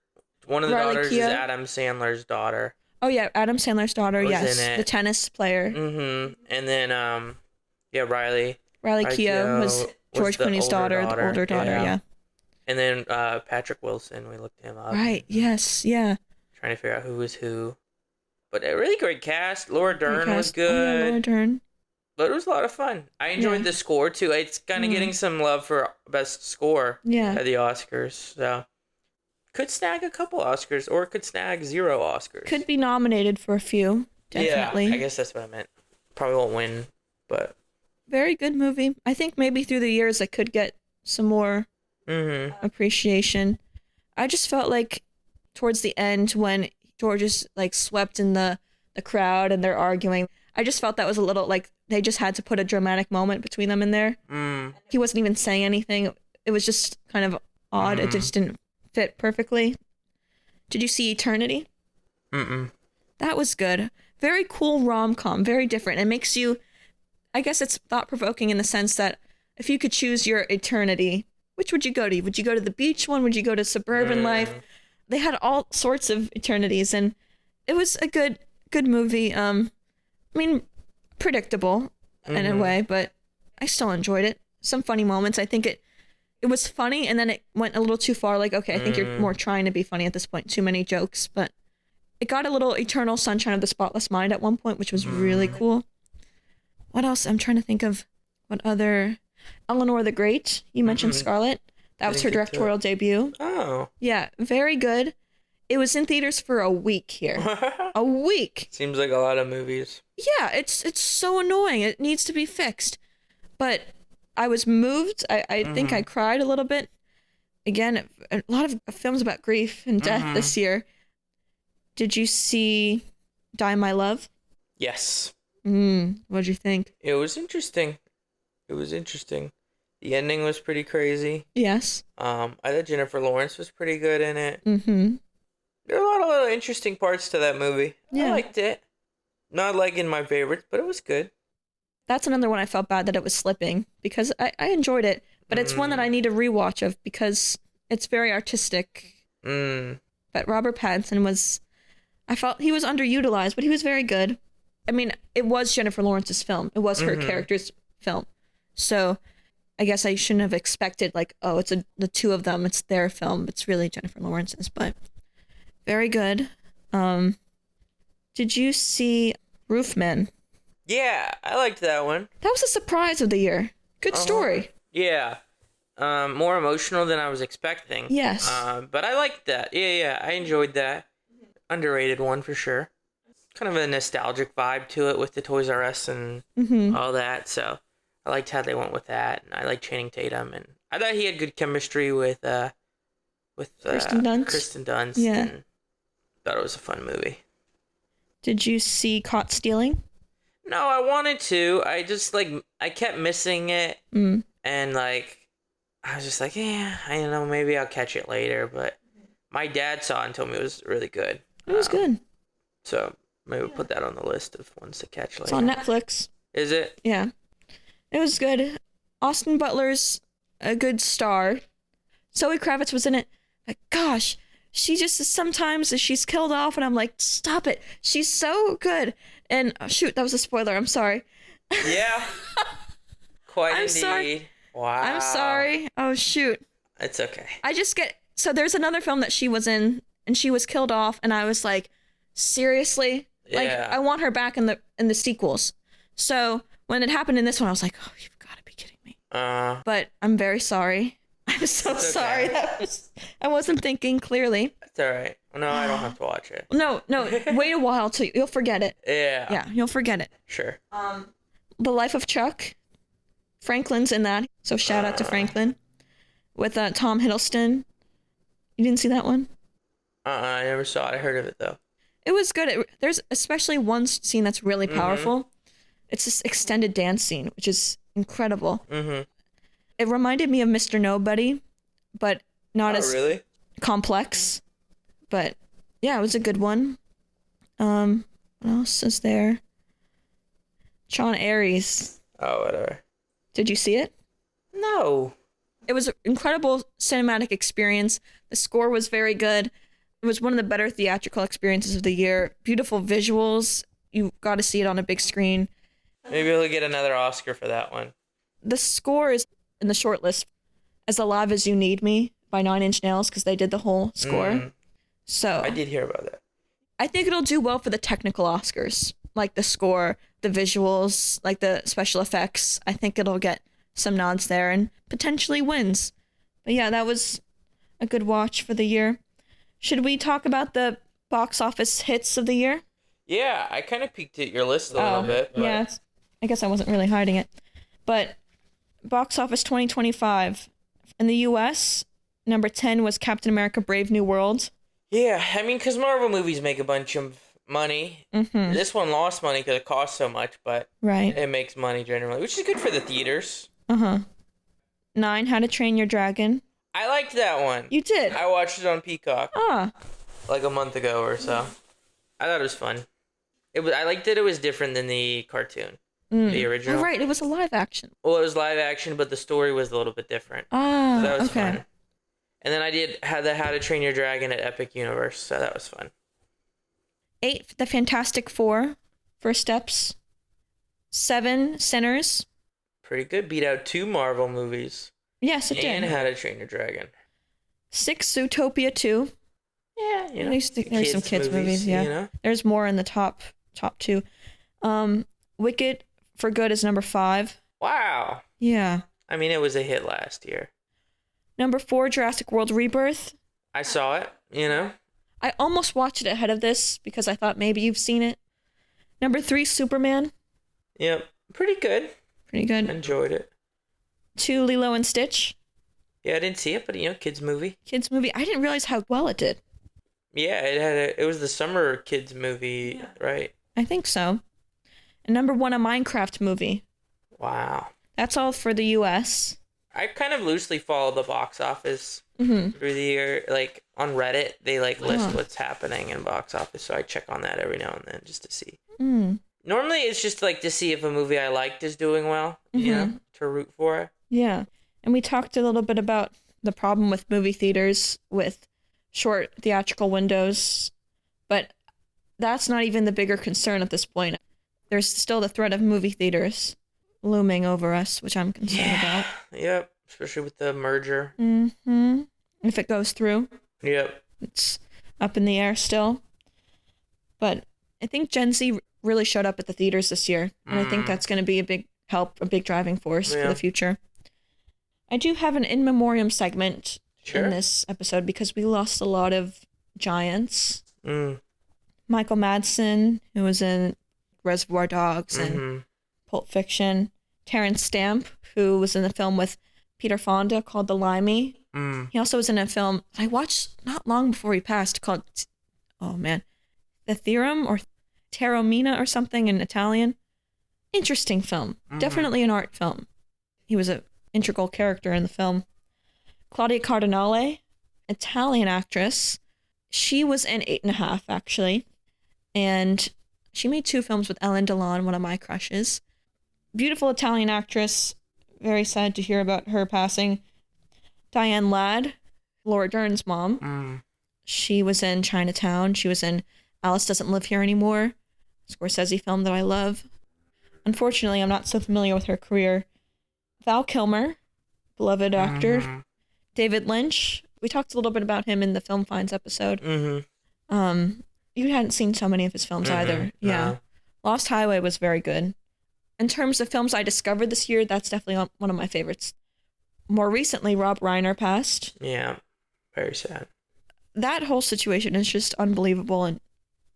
one of the Riley daughters Keough? is Adam Sandler's daughter. Oh, yeah, Adam Sandler's daughter, Was yes. in it. The tennis player. Mm-hmm. And then, Riley Keough was George the Clooney's daughter, the older daughter, yeah. And then Patrick Wilson, we looked him up. Right, yes, yeah. Trying to figure out who was who. But a really great cast. Laura Dern was good. Oh, yeah, Laura Dern. But it was a lot of fun. I enjoyed the score, too. It's kind of getting some love for best score at the Oscars. So, could snag a couple Oscars, or could snag 0 Oscars. Could be nominated for a few, definitely. Yeah, I guess that's what I meant. Probably won't win, but... Very good movie. I think maybe through the years I could get some more appreciation. I just felt like towards the end when George is like swept in the crowd and they're arguing, I just felt that was a little like they just had to put a dramatic moment between them in there. He wasn't even saying anything. It was just kind of odd. It just didn't fit perfectly. Did you see Eternity? That was good. Very cool rom-com. Very different. It makes you... I guess it's thought-provoking in the sense that if you could choose your eternity, which would you go to? Would you go to the beach one? Would you go to suburban life? They had all sorts of eternities, and it was a good movie. I mean, predictable in a way, but I still enjoyed it. Some funny moments. I think it was funny, and then it went a little too far. Like, okay, I think you're more trying to be funny at this point. Too many jokes, but it got a little Eternal Sunshine of the Spotless Mind at one point, which was really cool. What else? I'm trying to think of what other... Eleanor the Great. You mentioned Scarlett. That was her directorial debut. Oh. Yeah, very good. It was in theaters for a week here. A week. Seems like a lot of movies. Yeah, it's so annoying. It needs to be fixed. But I was moved. I think I cried a little bit. Again, a lot of films about grief and death this year. Did you see Die My Love? Yes. What'd you think? It was interesting. The ending was pretty crazy. Yes. I thought Jennifer Lawrence was pretty good in it. There were a lot of little interesting parts to that movie. Yeah. I liked it. Not like in my favorites, but it was good. That's another one I felt bad that it was slipping because I enjoyed it, but it's one that I need a rewatch of because it's very artistic. But Robert Pattinson I felt he was underutilized, but he was very good. I mean, it was Jennifer Lawrence's film. It was her character's film. So I guess I shouldn't have expected like, oh, it's the two of them. It's their film. It's really Jennifer Lawrence's, but very good. Did you see Roofman? Yeah, I liked that one. That was a surprise of the year. Good story. Yeah. More emotional than I was expecting. Yes. But I liked that. Yeah, I enjoyed that. Underrated one for sure. Kind of a nostalgic vibe to it with the Toys R Us and all that, so I liked how they went with that, and I liked Channing Tatum, and I thought he had good chemistry with Kristen Dunst. Yeah. And thought it was a fun movie. Did you see Caught Stealing? No, I wanted to. I just I kept missing it, and I was just like, yeah, I don't know, maybe I'll catch it later. But my dad saw it and told me it was really good. It was good. So maybe we'll put that on the list of ones to catch later. It's on Netflix. Is it? Yeah. It was good. Austin Butler's a good star. Zoe Kravitz was in it. Like, gosh, she just sometimes she's killed off, and I'm like, stop it. She's so good. And shoot, that was a spoiler. I'm sorry. Yeah. Quite I'm indeed. Sorry. Wow. I'm sorry. Oh, shoot. It's okay. So there's another film that she was in, and she was killed off, and I was like, seriously? Yeah. Like, I want her back in the sequels. So when it happened in this one, I was like, oh, you've got to be kidding me. But I'm very sorry. I'm so sorry. I wasn't thinking clearly. That's all right. No, I don't have to watch it. No. Wait a while till you'll forget it. Yeah. Yeah, you'll forget it. Sure. The Life of Chuck. Franklin's in that. So shout out to Franklin. With Tom Hiddleston. You didn't see that one? I never saw it. I heard of it, though. It was good. There's especially one scene that's really powerful. It's this extended dance scene, which is incredible. It reminded me of Mr. Nobody, but not as really? complex. But yeah, it was a good one. What else is there? Sean Aries. Oh, whatever. Did you see it? No. It was an incredible cinematic experience. The score was very good. It was one of the better theatrical experiences of the year. Beautiful visuals. You got to see it on a big screen. Maybe we'll get another Oscar for that one. The score is in the shortlist as Alive as You Need Me by 9 Inch Nails because they did the whole score. So I did hear about that. I think it'll do well for the technical Oscars, like the score, the visuals, like the special effects. I think it'll get some nods there and potentially wins. But yeah, that was a good watch for the year. Should we talk about the box office hits of the year? Yeah, I kind of peeked at your list a little bit. But... Yeah, I guess I wasn't really hiding it. But box office 2025. In the US, number 10 was Captain America Brave New World. Yeah, I mean, because Marvel movies make a bunch of money. Mm-hmm. This one lost money because it cost so much, but it makes money generally, which is good for the theaters. 9, How to Train Your Dragon. I liked that one. You did? I watched it on Peacock. Like a month ago or so. I thought it was fun. I liked that it was different than the cartoon. The original. Oh, right, it was a live action. Well, it was live action, but the story was a little bit different. So that was fun. And then I did have the How to Train Your Dragon at Epic Universe, so that was fun. 8, The Fantastic Four, First Steps. 7, Sinners. Pretty good. Beat out 2 Marvel movies. Yes, it did. And How to Train Your Dragon. 6, Zootopia 2. Yeah, you know. There's some kids movies, yeah. You know? There's more in the top 2. Wicked for Good is number 5. Wow. Yeah. I mean, it was a hit last year. Number 4, Jurassic World Rebirth. I saw it, you know. I almost watched it ahead of this because I thought maybe you've seen it. Number 3, Superman. Yep. Pretty good. Enjoyed it. 2, Lilo and Stitch. Yeah, I didn't see it, but you know, kids movie. I didn't realize how well it did. Yeah, it was the summer kids movie, right? I think so. And number 1, a Minecraft movie. Wow. That's all for the US. I kind of loosely follow the box office through the year. Like on Reddit, they list what's happening in box office, so I check on that every now and then just to see. Normally, it's just to see if a movie I liked is doing well, you know, to root for it. Yeah, and we talked a little bit about the problem with movie theaters with short theatrical windows, but that's not even the bigger concern at this point. There's still the threat of movie theaters looming over us, which I'm concerned about. Yep, especially with the merger. If it goes through. Yep. It's up in the air still. But I think Gen Z really showed up at the theaters this year, and I think that's going to be a big help, a big driving force for the future. I do have an in memoriam segment in this episode because we lost a lot of giants. Michael Madsen, who was in Reservoir Dogs and Pulp Fiction. Terrence Stamp, who was in the film with Peter Fonda called The Limey. He also was in a film I watched not long before he passed called, The Theorem or Taormina or something in Italian. Interesting film. Definitely an art film. He was an integral character in the film. Claudia Cardinale, Italian actress. She was in 8.5, actually. And she made 2 films with Ellen DeLon, one of my crushes. Beautiful Italian actress. Very sad to hear about her passing. Diane Ladd, Laura Dern's mom. She was in Chinatown. She was in Alice Doesn't Live Here Anymore, Scorsese film that I love. Unfortunately, I'm not so familiar with her career. Val Kilmer, beloved actor. David Lynch. We talked a little bit about him in the Film Finds episode. You hadn't seen so many of his films either. Yeah. Lost Highway was very good. In terms of films I discovered this year, that's definitely one of my favorites. More recently, Rob Reiner passed. Yeah, very sad. That whole situation is just unbelievable and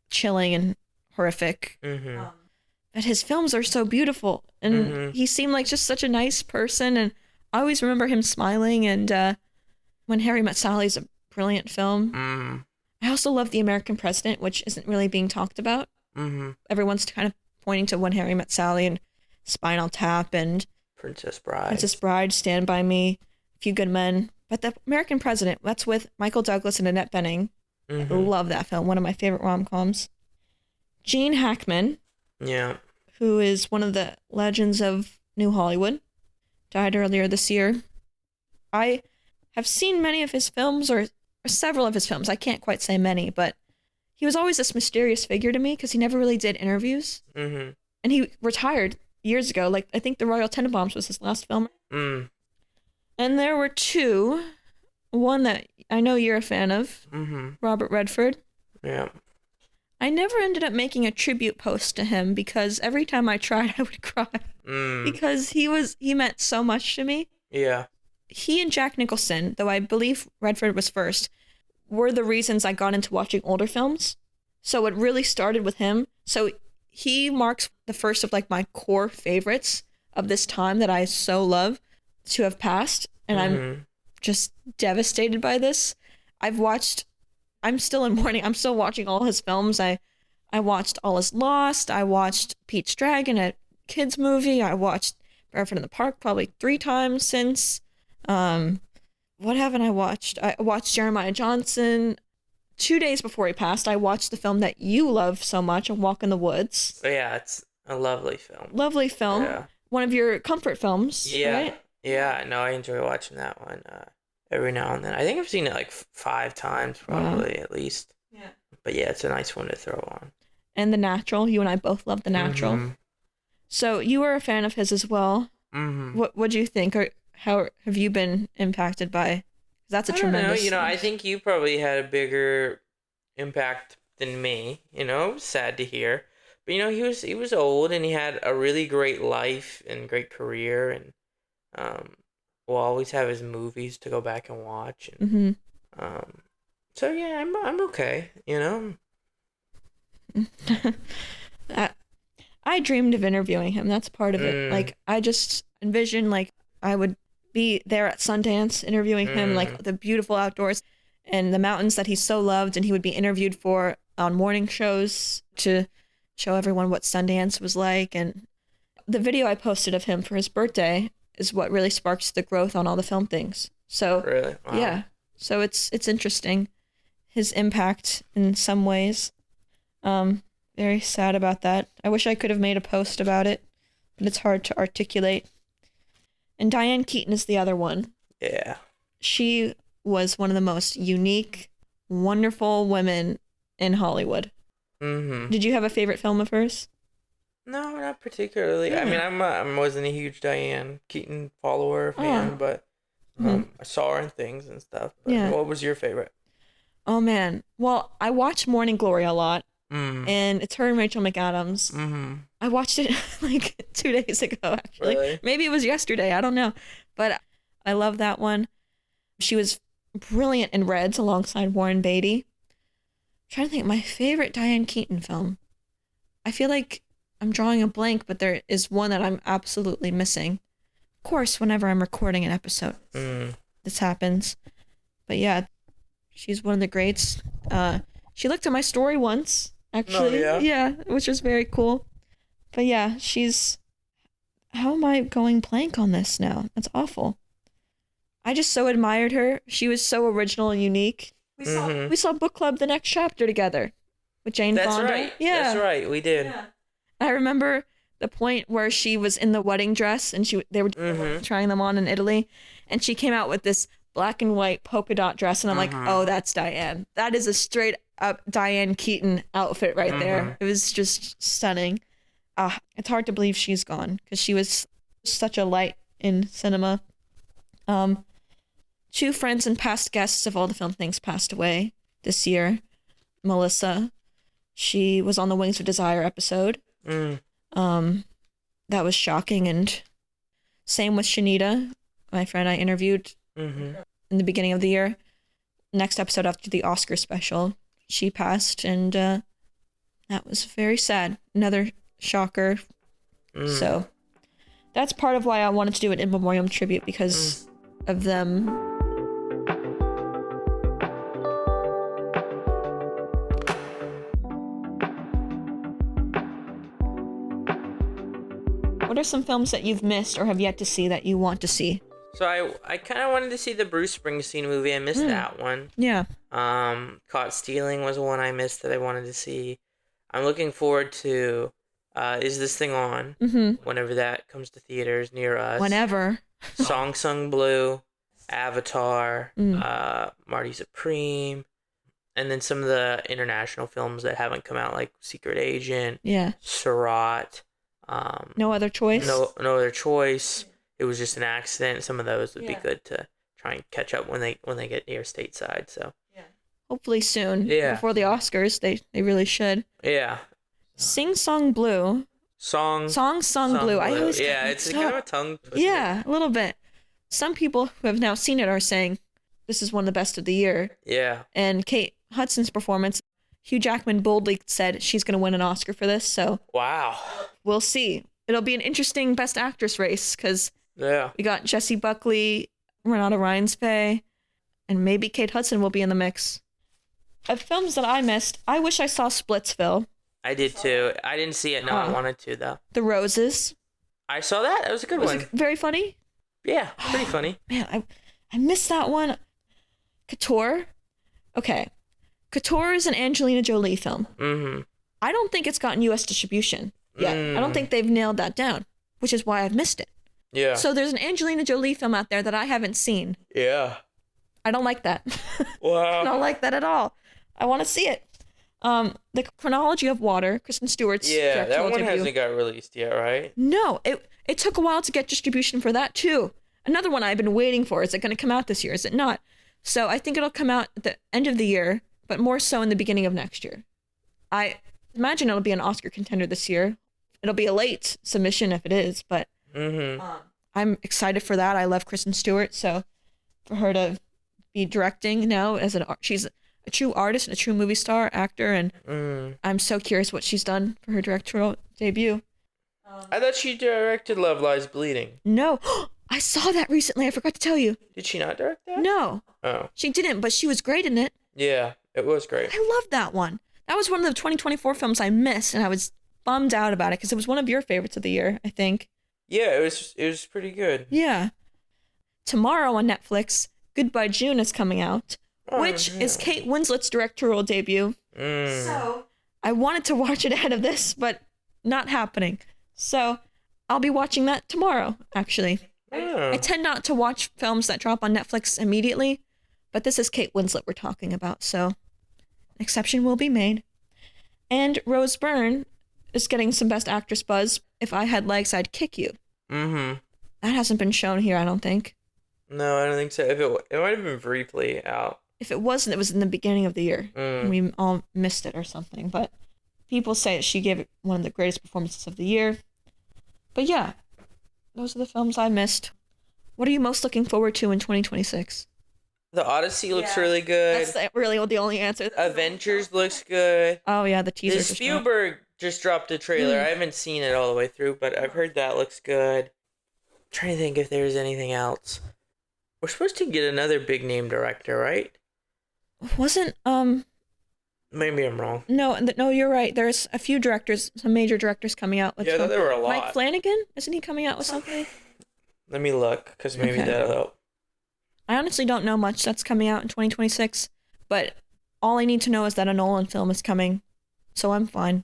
chilling and horrific. But his films are so beautiful. And he seemed like just such a nice person. And I always remember him smiling. And When Harry Met Sally is a brilliant film. I also love The American President, which isn't really being talked about. Everyone's kind of pointing to When Harry Met Sally and Spinal Tap and Princess Bride, Stand By Me, A Few Good Men. But The American President, that's with Michael Douglas and Annette Bening. I love that film. One of my favorite rom-coms. Gene Hackman, Yeah. who is one of the legends of New Hollywood, died earlier this year. I have seen many of his films, or several of his films. I can't quite say many, but he was always this mysterious figure to me because he never really did interviews. Mm-hmm. And he retired years ago. Like, I think The Royal Tenenbaums was his last film. Mm. And there were two. One that I know you're a fan of, Robert Redford. Yeah. I never ended up making a tribute post to him because every time I tried, I would cry. Because he meant so much to me. Yeah. He and Jack Nicholson, though I believe Redford was first, were the reasons I got into watching older films. So it really started with him. So he marks the first of like my core favorites of this time that I so love to have passed. And I'm just devastated by this. I'm still in mourning. I'm still watching all his films. I watched All Is Lost. I watched Pete's Dragon, a kids movie. I watched Barefoot in the Park probably 3 times since. What haven't I watched? I watched Jeremiah Johnson. 2 days before he passed, I watched the film that you love so much, A Walk in the Woods. Yeah, it's a lovely film. Lovely film. Yeah. One of your comfort films, Yeah. right? Yeah, no, I enjoy watching that one every now and then. I think I've seen it like 5 times probably at least. Yeah. But yeah, it's a nice one to throw on. And The Natural. You and I both love The Natural. So you were a fan of his as well. What do you think? Or how have you been impacted by? That's a tremendous. You know, I think you probably had a bigger impact than me. You know, sad to hear. But you know, he was old and he had a really great life and great career, and we'll always have his movies to go back and watch. And, so yeah, I'm okay. You know. I dreamed of interviewing him. That's part of it. Like, I just envisioned like I would be there at Sundance interviewing him, like the beautiful outdoors and the mountains that he so loved, and he would be interviewed for on morning shows to show everyone what Sundance was like. And the video I posted of him for his birthday is what really sparked the growth on all the film things. So really, wow. Yeah, so it's interesting, his impact in some ways. Very sad about that. I wish I could have made a post about it, but it's hard to articulate. And Diane Keaton is the other one. Yeah. She was one of the most unique, wonderful women in Hollywood. Did you have a favorite film of hers? No, not particularly. Yeah. I mean, I wasn't a huge Diane Keaton follower fan, but I saw her in things and stuff. But yeah. What was your favorite? Oh man, well, I watch Morning Glory a lot, and it's her and Rachel McAdams. I watched it like 2 days ago, actually. Really? Maybe it was yesterday. I don't know, but I love that one. She was brilliant in Reds alongside Warren Beatty. I'm trying to think, my favorite Diane Keaton film. I feel like I'm drawing a blank, but there is one that I'm absolutely missing. Of course, whenever I'm recording an episode, this happens. But yeah, she's one of the greats. She looked at my story once, actually. Oh, yeah? Yeah, which was very cool. But yeah, how am I going blank on this now? That's awful. I just so admired her. She was so original and unique. We saw book club The Next Chapter together with Jane Fonda. That's right. Yeah. That's right. We did. Yeah. I remember the point where she was in the wedding dress and they were trying them on in Italy, and she came out with this black and white polka dot dress, and I'm like, oh, that's Diane. That is a straight up Diane Keaton outfit right there. It was just stunning. It's hard to believe she's gone because she was such a light in cinema. 2 friends and past guests of all the film things passed away this year. Melissa, she was on the Wings of Desire episode. That was shocking, and same with Shanita, my friend I interviewed in the beginning of the year. Next episode after the Oscar special, she passed, and that was very sad. Another shocker. So that's part of why I wanted to do an in memoriam tribute, because of them. What are some films that you've missed or have yet to see that you want to see? So I kind of wanted to see the Bruce Springsteen movie. I missed that one. Yeah. Caught Stealing was one I missed that I wanted to see. I'm looking forward to Is This Thing On? Mm-hmm. Whenever that comes to theaters near us. Whenever. Song Sung Blue, Avatar, Marty Supreme, and then some of the international films that haven't come out, like Secret Agent, Surat. No Other Choice. No Other Choice. It Was Just an Accident. Some of those would be good to try and catch up when they get near stateside. So hopefully soon. Yeah. Before the Oscars, they really should. Yeah. Sing Song Blue. Song Blue. I always it's kind of a tongue twister. Yeah, a little bit. Some people who have now seen it are saying this is one of the best of the year. Yeah. And Kate Hudson's performance, Hugh Jackman boldly said she's going to win an Oscar for this. So wow, we'll see. It'll be an interesting Best Actress race because we got Jessie Buckley, Renata Reinsve, and maybe Kate Hudson will be in the mix. Of films that I missed, I wish I saw Splitsville. I did too. I didn't see it. No, I wanted to though. The Roses. I saw that. That was a good one. Was it very funny? Yeah, pretty funny. Man, I missed that one. Couture. Okay. Couture is an Angelina Jolie film. Mm-hmm. I don't think it's gotten U.S. distribution yet. I don't think they've nailed that down, which is why I've missed it. Yeah. So there's an Angelina Jolie film out there that I haven't seen. Yeah. I don't like that. Wow. I don't like that at all. I want to see it. The Chronology of Water, Kristen Stewart's that one debut. hasn't got released yet, right? No, it took a while to get distribution for that too. Another one I've been waiting for. Is it going to come out this year? Is it not? So I think it'll come out at the end of the year, but more so in the beginning of next year. I imagine it'll be an Oscar contender this year. It'll be a late submission if it is, but I'm excited for that. I love Kristen Stewart, so for her to be directing now she's a true artist and a true movie star, actor, and I'm so curious what she's done for her directorial debut. I thought she directed Love Lies Bleeding. No, I saw that recently. I forgot to tell you. Did she not direct that? No. Oh. She didn't, but she was great in it. Yeah, it was great. I loved that one. That was one of the 2024 films I missed, and I was bummed out about it because it was one of your favorites of the year, I think. Yeah, it was pretty good. Yeah. Tomorrow on Netflix, Goodbye June is coming out, which is Kate Winslet's directorial debut. So I wanted to watch it ahead of this, but not happening. So I'll be watching that tomorrow, actually. I tend not to watch films that drop on Netflix immediately, but this is Kate Winslet we're talking about, so an exception will be made. And Rose Byrne is getting some Best Actress buzz. If I Had Legs, I'd Kick You. Mm-hmm. That hasn't been shown here, I don't think. No, I don't think so. It might have been briefly out. If it wasn't, it was in the beginning of the year. And we all missed it or something. But people say that she gave it one of the greatest performances of the year. But yeah, those are the films I missed. What are you most looking forward to in 2026? The Odyssey looks really good. That's really the only answer. Avengers looks good. Oh yeah, the teasers. The Spielberg just dropped a trailer. I haven't seen it all the way through, but I've heard that looks good. I'm trying to think if there's anything else. We're supposed to get another big name director, right? Wasn't Maybe I'm wrong. No, you're right. There's a few directors, some major directors coming out with. Yeah, there were a lot. Mike Flanagan, isn't he coming out with something? Let me look, because maybe that'll help. I honestly don't know much that's coming out in 2026, but all I need to know is that a Nolan film is coming, so I'm fine.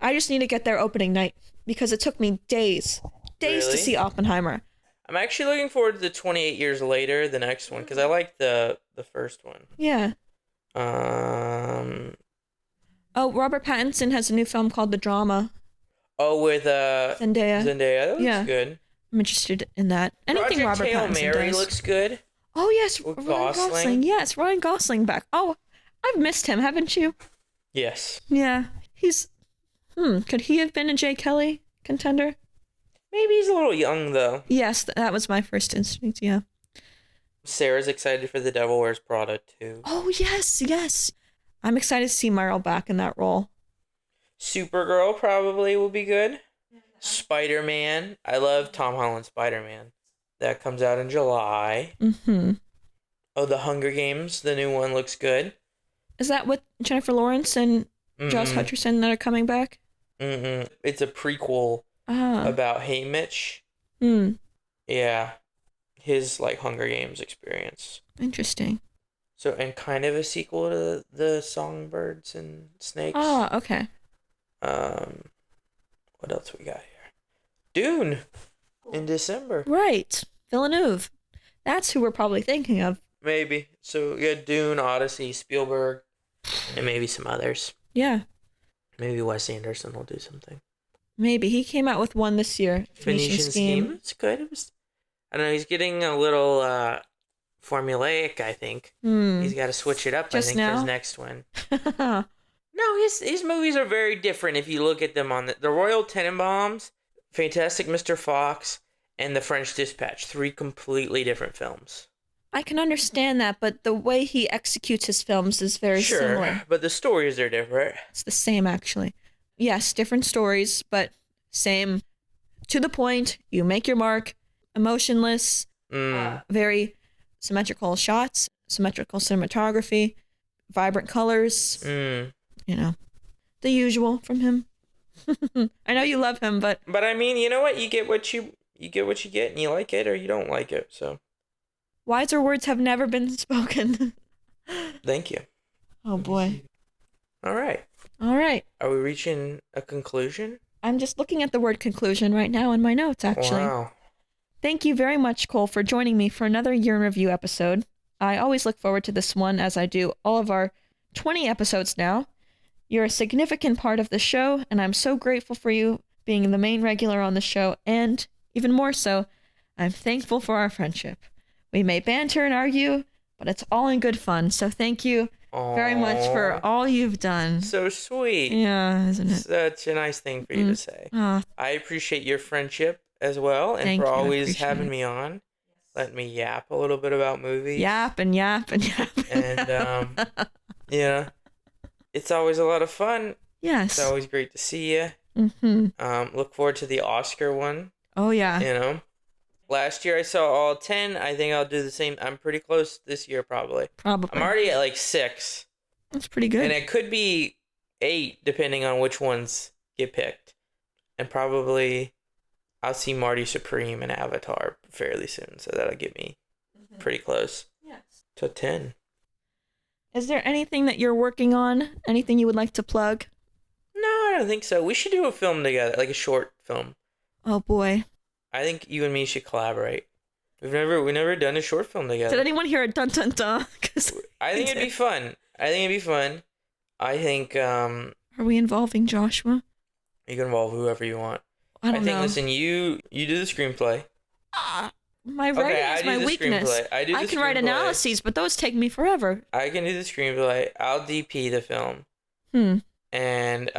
I just need to get there opening night, because it took me days to see Oppenheimer. I'm actually looking forward to the 28 Years Later, the next one, because I liked the first one. Yeah. Oh, Robert Pattinson has a new film called The Drama. Oh, with Zendaya. That looks good. I'm interested in that. Anything Robert Pattinson Mary does. looks good. Oh yes, with Ryan Gosling. Yes, Ryan Gosling back. Oh, I've missed him, haven't you? Yes. Yeah, he's. Could he have been a Jay Kelly contender? Maybe he's a little young though. Yes, that was my first instinct. Yeah. Sarah's excited for The Devil Wears Prada too. Oh yes. I'm excited to see Meryl back in that role. Supergirl probably will be good. Spider-Man. I love Tom Holland's Spider-Man. That comes out in July. Mm-hmm. Oh, The Hunger Games. The new one looks good. Is that with Jennifer Lawrence and Josh Hutcherson that are coming back? It's a prequel about Haymitch. Yeah. His, Hunger Games experience. Interesting. So, and kind of a sequel to the Songbirds and Snakes. Oh, okay. What else we got here? Dune in December. Right. Villeneuve. That's who we're probably thinking of. Maybe. So yeah, Dune, Odyssey, Spielberg, and maybe some others. Yeah. Maybe Wes Anderson will do something. Maybe. He came out with one this year. Phoenician Scheme. It's good. I don't know, he's getting a little formulaic, I think. He's got to switch it up, for his next one. No, his movies are very different if you look at them on the Royal Tenenbaums, Fantastic Mr. Fox, and The French Dispatch. 3 completely different films. I can understand that, but the way he executes his films is very similar. Sure, but the stories are different. It's the same, actually. Yes, different stories, but same. To the point, you make your mark, emotionless, very symmetrical shots, symmetrical cinematography, vibrant colors. You know, the usual from him. I know you love him, but I mean, you know what? You get what you get, and you like it or you don't like it. So wiser words have never been spoken. Thank you. Oh boy. All right. Are we reaching a conclusion? I'm just looking at the word conclusion right now in my notes, actually. Wow. Thank you very much, Cole, for joining me for another year in review episode. I always look forward to this one, as I do all of our 20 episodes now. You're a significant part of the show, and I'm so grateful for you being the main regular on the show, and even more so, I'm thankful for our friendship. We may banter and argue, but it's all in good fun, so thank you very much for all you've done. So sweet. Yeah, isn't it? Such a nice thing for you to say. I appreciate your friendship as well, and for always having me on. Let me yap a little bit about movies. Yap and yap and yap. And, yeah, it's always a lot of fun. Yes. It's always great to see you. Look forward to the Oscar one. Oh, yeah. You know, last year I saw all 10. I think I'll do the same. I'm pretty close this year, probably. I'm already at like 6. That's pretty good. And it could be 8, depending on which ones get picked. And probably I'll see Marty Supreme and Avatar fairly soon, so that'll get me pretty close to 10. Is there anything that you're working on? Anything you would like to plug? No, I don't think so. We should do a film together, like a short film. Oh boy. I think you and me should collaborate. We've never done a short film together. Did anyone hear a dun dun dun? I think it'd be fun. I think Are we involving Joshua? You can involve whoever you want. I think know. Listen, you do the screenplay. My writing is my weakness. I can write analyses, but those take me forever. I can do the screenplay. I'll DP the film. And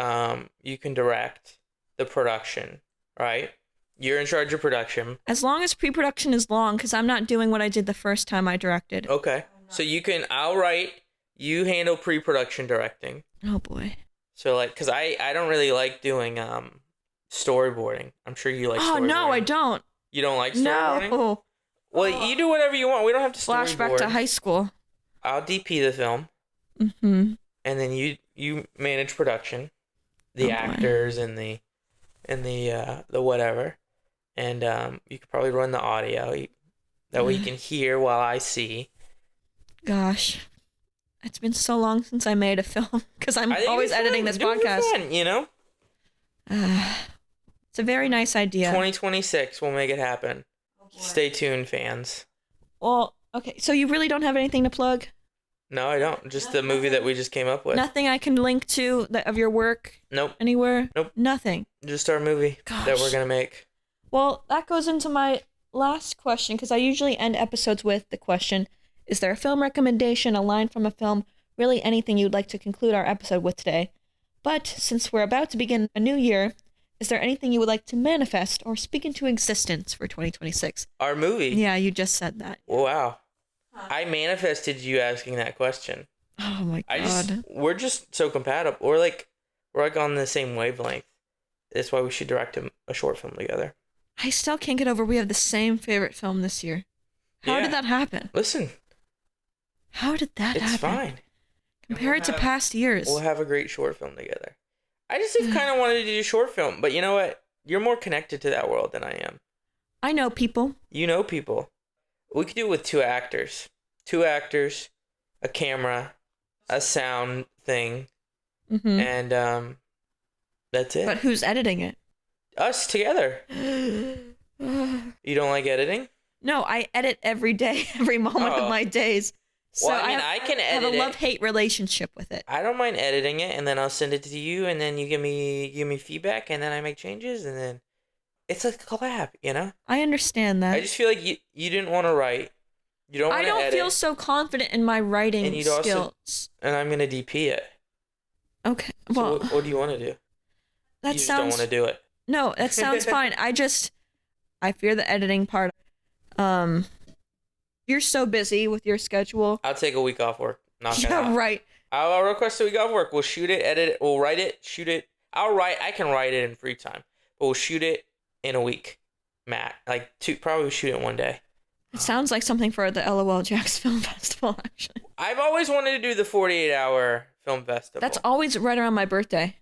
you can direct the production, right? You're in charge of production. As long as pre-production is long, because I'm not doing what I did the first time I directed. Okay. So I'll write, you handle pre-production directing. Oh boy. So like, because I don't really like doing storyboarding. I'm sure you like storyboarding. Oh no, I don't. You don't like storyboarding? No. Well, you do whatever you want. We don't have to storyboard. Flashback to high school. I'll DP the film. And then you manage production, the actors and the whatever, and you could probably run the audio. That way you can hear while I see. Gosh, it's been so long since I made a film because I'm always editing this podcast. Fun, you know. It's a very nice idea. 2026, we'll make it happen. Stay tuned, fans. Well, okay, so you really don't have anything to plug? No, I don't. Just the movie that we just came up with. Nothing I can link to of your work? Nope. Anywhere? Nope. Nothing? Just our movie that we're going to make. Well, that goes into my last question, because I usually end episodes with the question, is there a film recommendation, a line from a film, really anything you'd like to conclude our episode with today? But since we're about to begin a new year, is there anything you would like to manifest or speak into existence for 2026? Our movie? Yeah, you just said that. Wow. I manifested you asking that question. Oh my god. We're just so compatible. We're like on the same wavelength. That's why we should direct a short film together. I still can't get over we have the same favorite film this year. How did that happen? Listen. How did that happen? It's fine. Compare it to past years. We'll have a great short film together. I just kind of wanted to do a short film, but you know what? You're more connected to that world than I am. I know people. You know people. We could do it with 2 actors. 2 actors, a camera, a sound thing, and That's it. But who's editing it? Us together. You don't like editing? No, I edit every day, every moment of my days. So well, I can edit have a love-hate relationship with it. I don't mind editing it, and then I'll send it to you, and then you give me feedback, and then I make changes, and then it's a collab, you know? I understand that. I just feel like you didn't want to write. You don't want to edit. I don't feel so confident in my writing skills. And I'm going to DP it. Okay, well... So what do you want to do? You just don't want to do it. No, that sounds fine. I fear the editing part. You're so busy with your schedule. I'll take a week off work. Yeah, right. I'll request a week off work. We'll shoot it, edit it, we'll write it, shoot it. I can write it in free time, but we'll shoot it in a week, Matt. Probably shoot it one day. It sounds like something for the LOL Jax Film Festival, actually. I've always wanted to do the 48-hour film festival. That's always right around my birthday.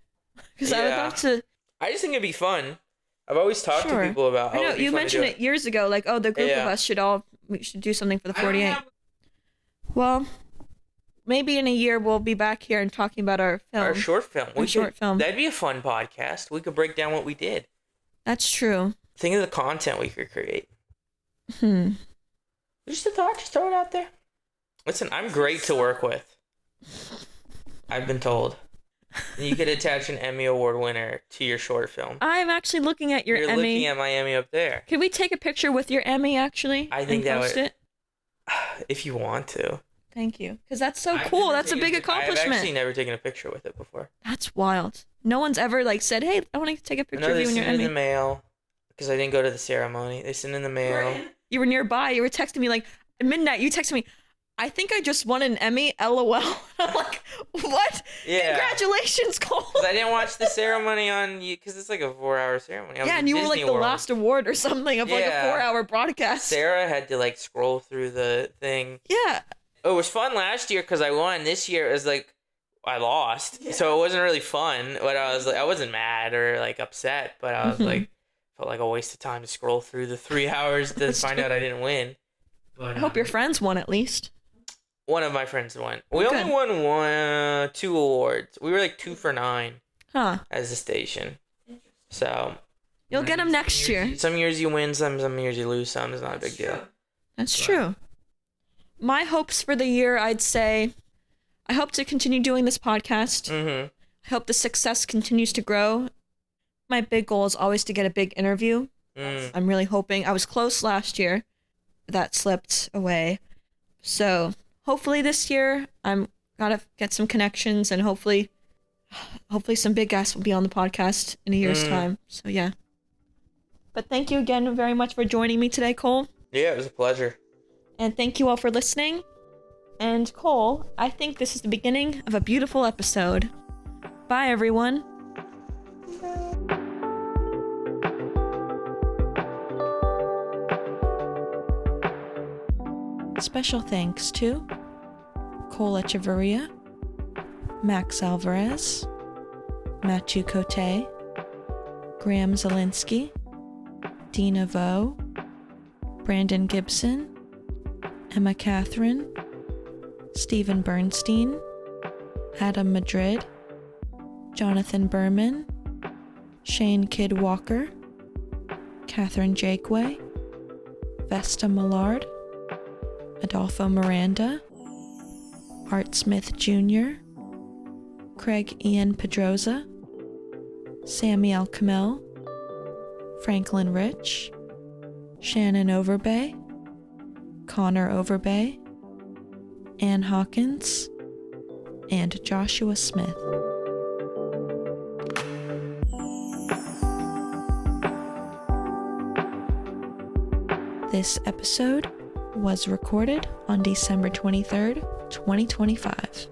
Because I would love to... I just think it'd be fun. I've always talked to people about how you mentioned it years ago, like, the group of us we should do something for the 48. Well, maybe in a year we'll be back here and talking about our film. Our short film. Short film. That'd be a fun podcast. We could break down what we did. That's true. Think of the content we could create. Just a thought. Just throw it out there. Listen, I'm great to work with. I've been told. You could attach an Emmy Award winner to your short film. I'm actually looking at your Emmy. You're looking at my Emmy up there. Could we take a picture with your Emmy, actually? I think that would... it? If you want to. Thank you. Because that's so cool. That's a big accomplishment. I've actually never taken a picture with it before. That's wild. No one's ever said, hey, I want to take a picture of you and your Emmy. They sent in the mail. Because I didn't go to the ceremony. They sent in the mail. Right. You were nearby. You were texting me at midnight. You texted me, I think I just won an Emmy, LOL. I'm like, what? Yeah. Congratulations, Cole. Because I didn't watch the ceremony on you, because it's like a 4-hour ceremony. And you were like the last award or something of like a 4-hour broadcast. Sarah had to scroll through the thing. Yeah. It was fun last year because I won. This year it was I lost. Yeah. So it wasn't really fun. But I wasn't mad or upset, but I was felt like a waste of time to scroll through the 3 hours to find out I didn't win. But, I hope your friends won at least. One of my friends won. We only won 2 awards. We were 2 for 9 as a station. So you'll get them next year. Some years you win, some years you lose. Some is not a big deal. That's true. My hopes for the year, I'd say, I hope to continue doing this podcast. I hope the success continues to grow. My big goal is always to get a big interview. I'm really hoping. I was close last year. That slipped away. So hopefully this year I'm gotta get some connections, and hopefully some big guests will be on the podcast in a year's time. So yeah. But thank you again very much for joining me today, Cole. Yeah, it was a pleasure. And thank you all for listening. And Cole, I think this is the beginning of a beautiful episode. Bye, everyone. Special thanks to Cole Echevarria, Max Alvarez, Matthew Cote, Graham Zielinski, Dina Vo, Brandon Gibson, Emma Catherine, Stephen Bernstein, Adam Madrid, Jonathan Berman, Shane Kidd Walker, Catherine Jakeway, Vesta Millard, Adolfo Miranda, Art Smith Jr., Craig Ian Pedroza, Samuel Kamel, Franklin Rich, Shannon Overbay, Connor Overbay, Ann Hawkins, and Joshua Smith. This episode was recorded on December 23rd, 2025.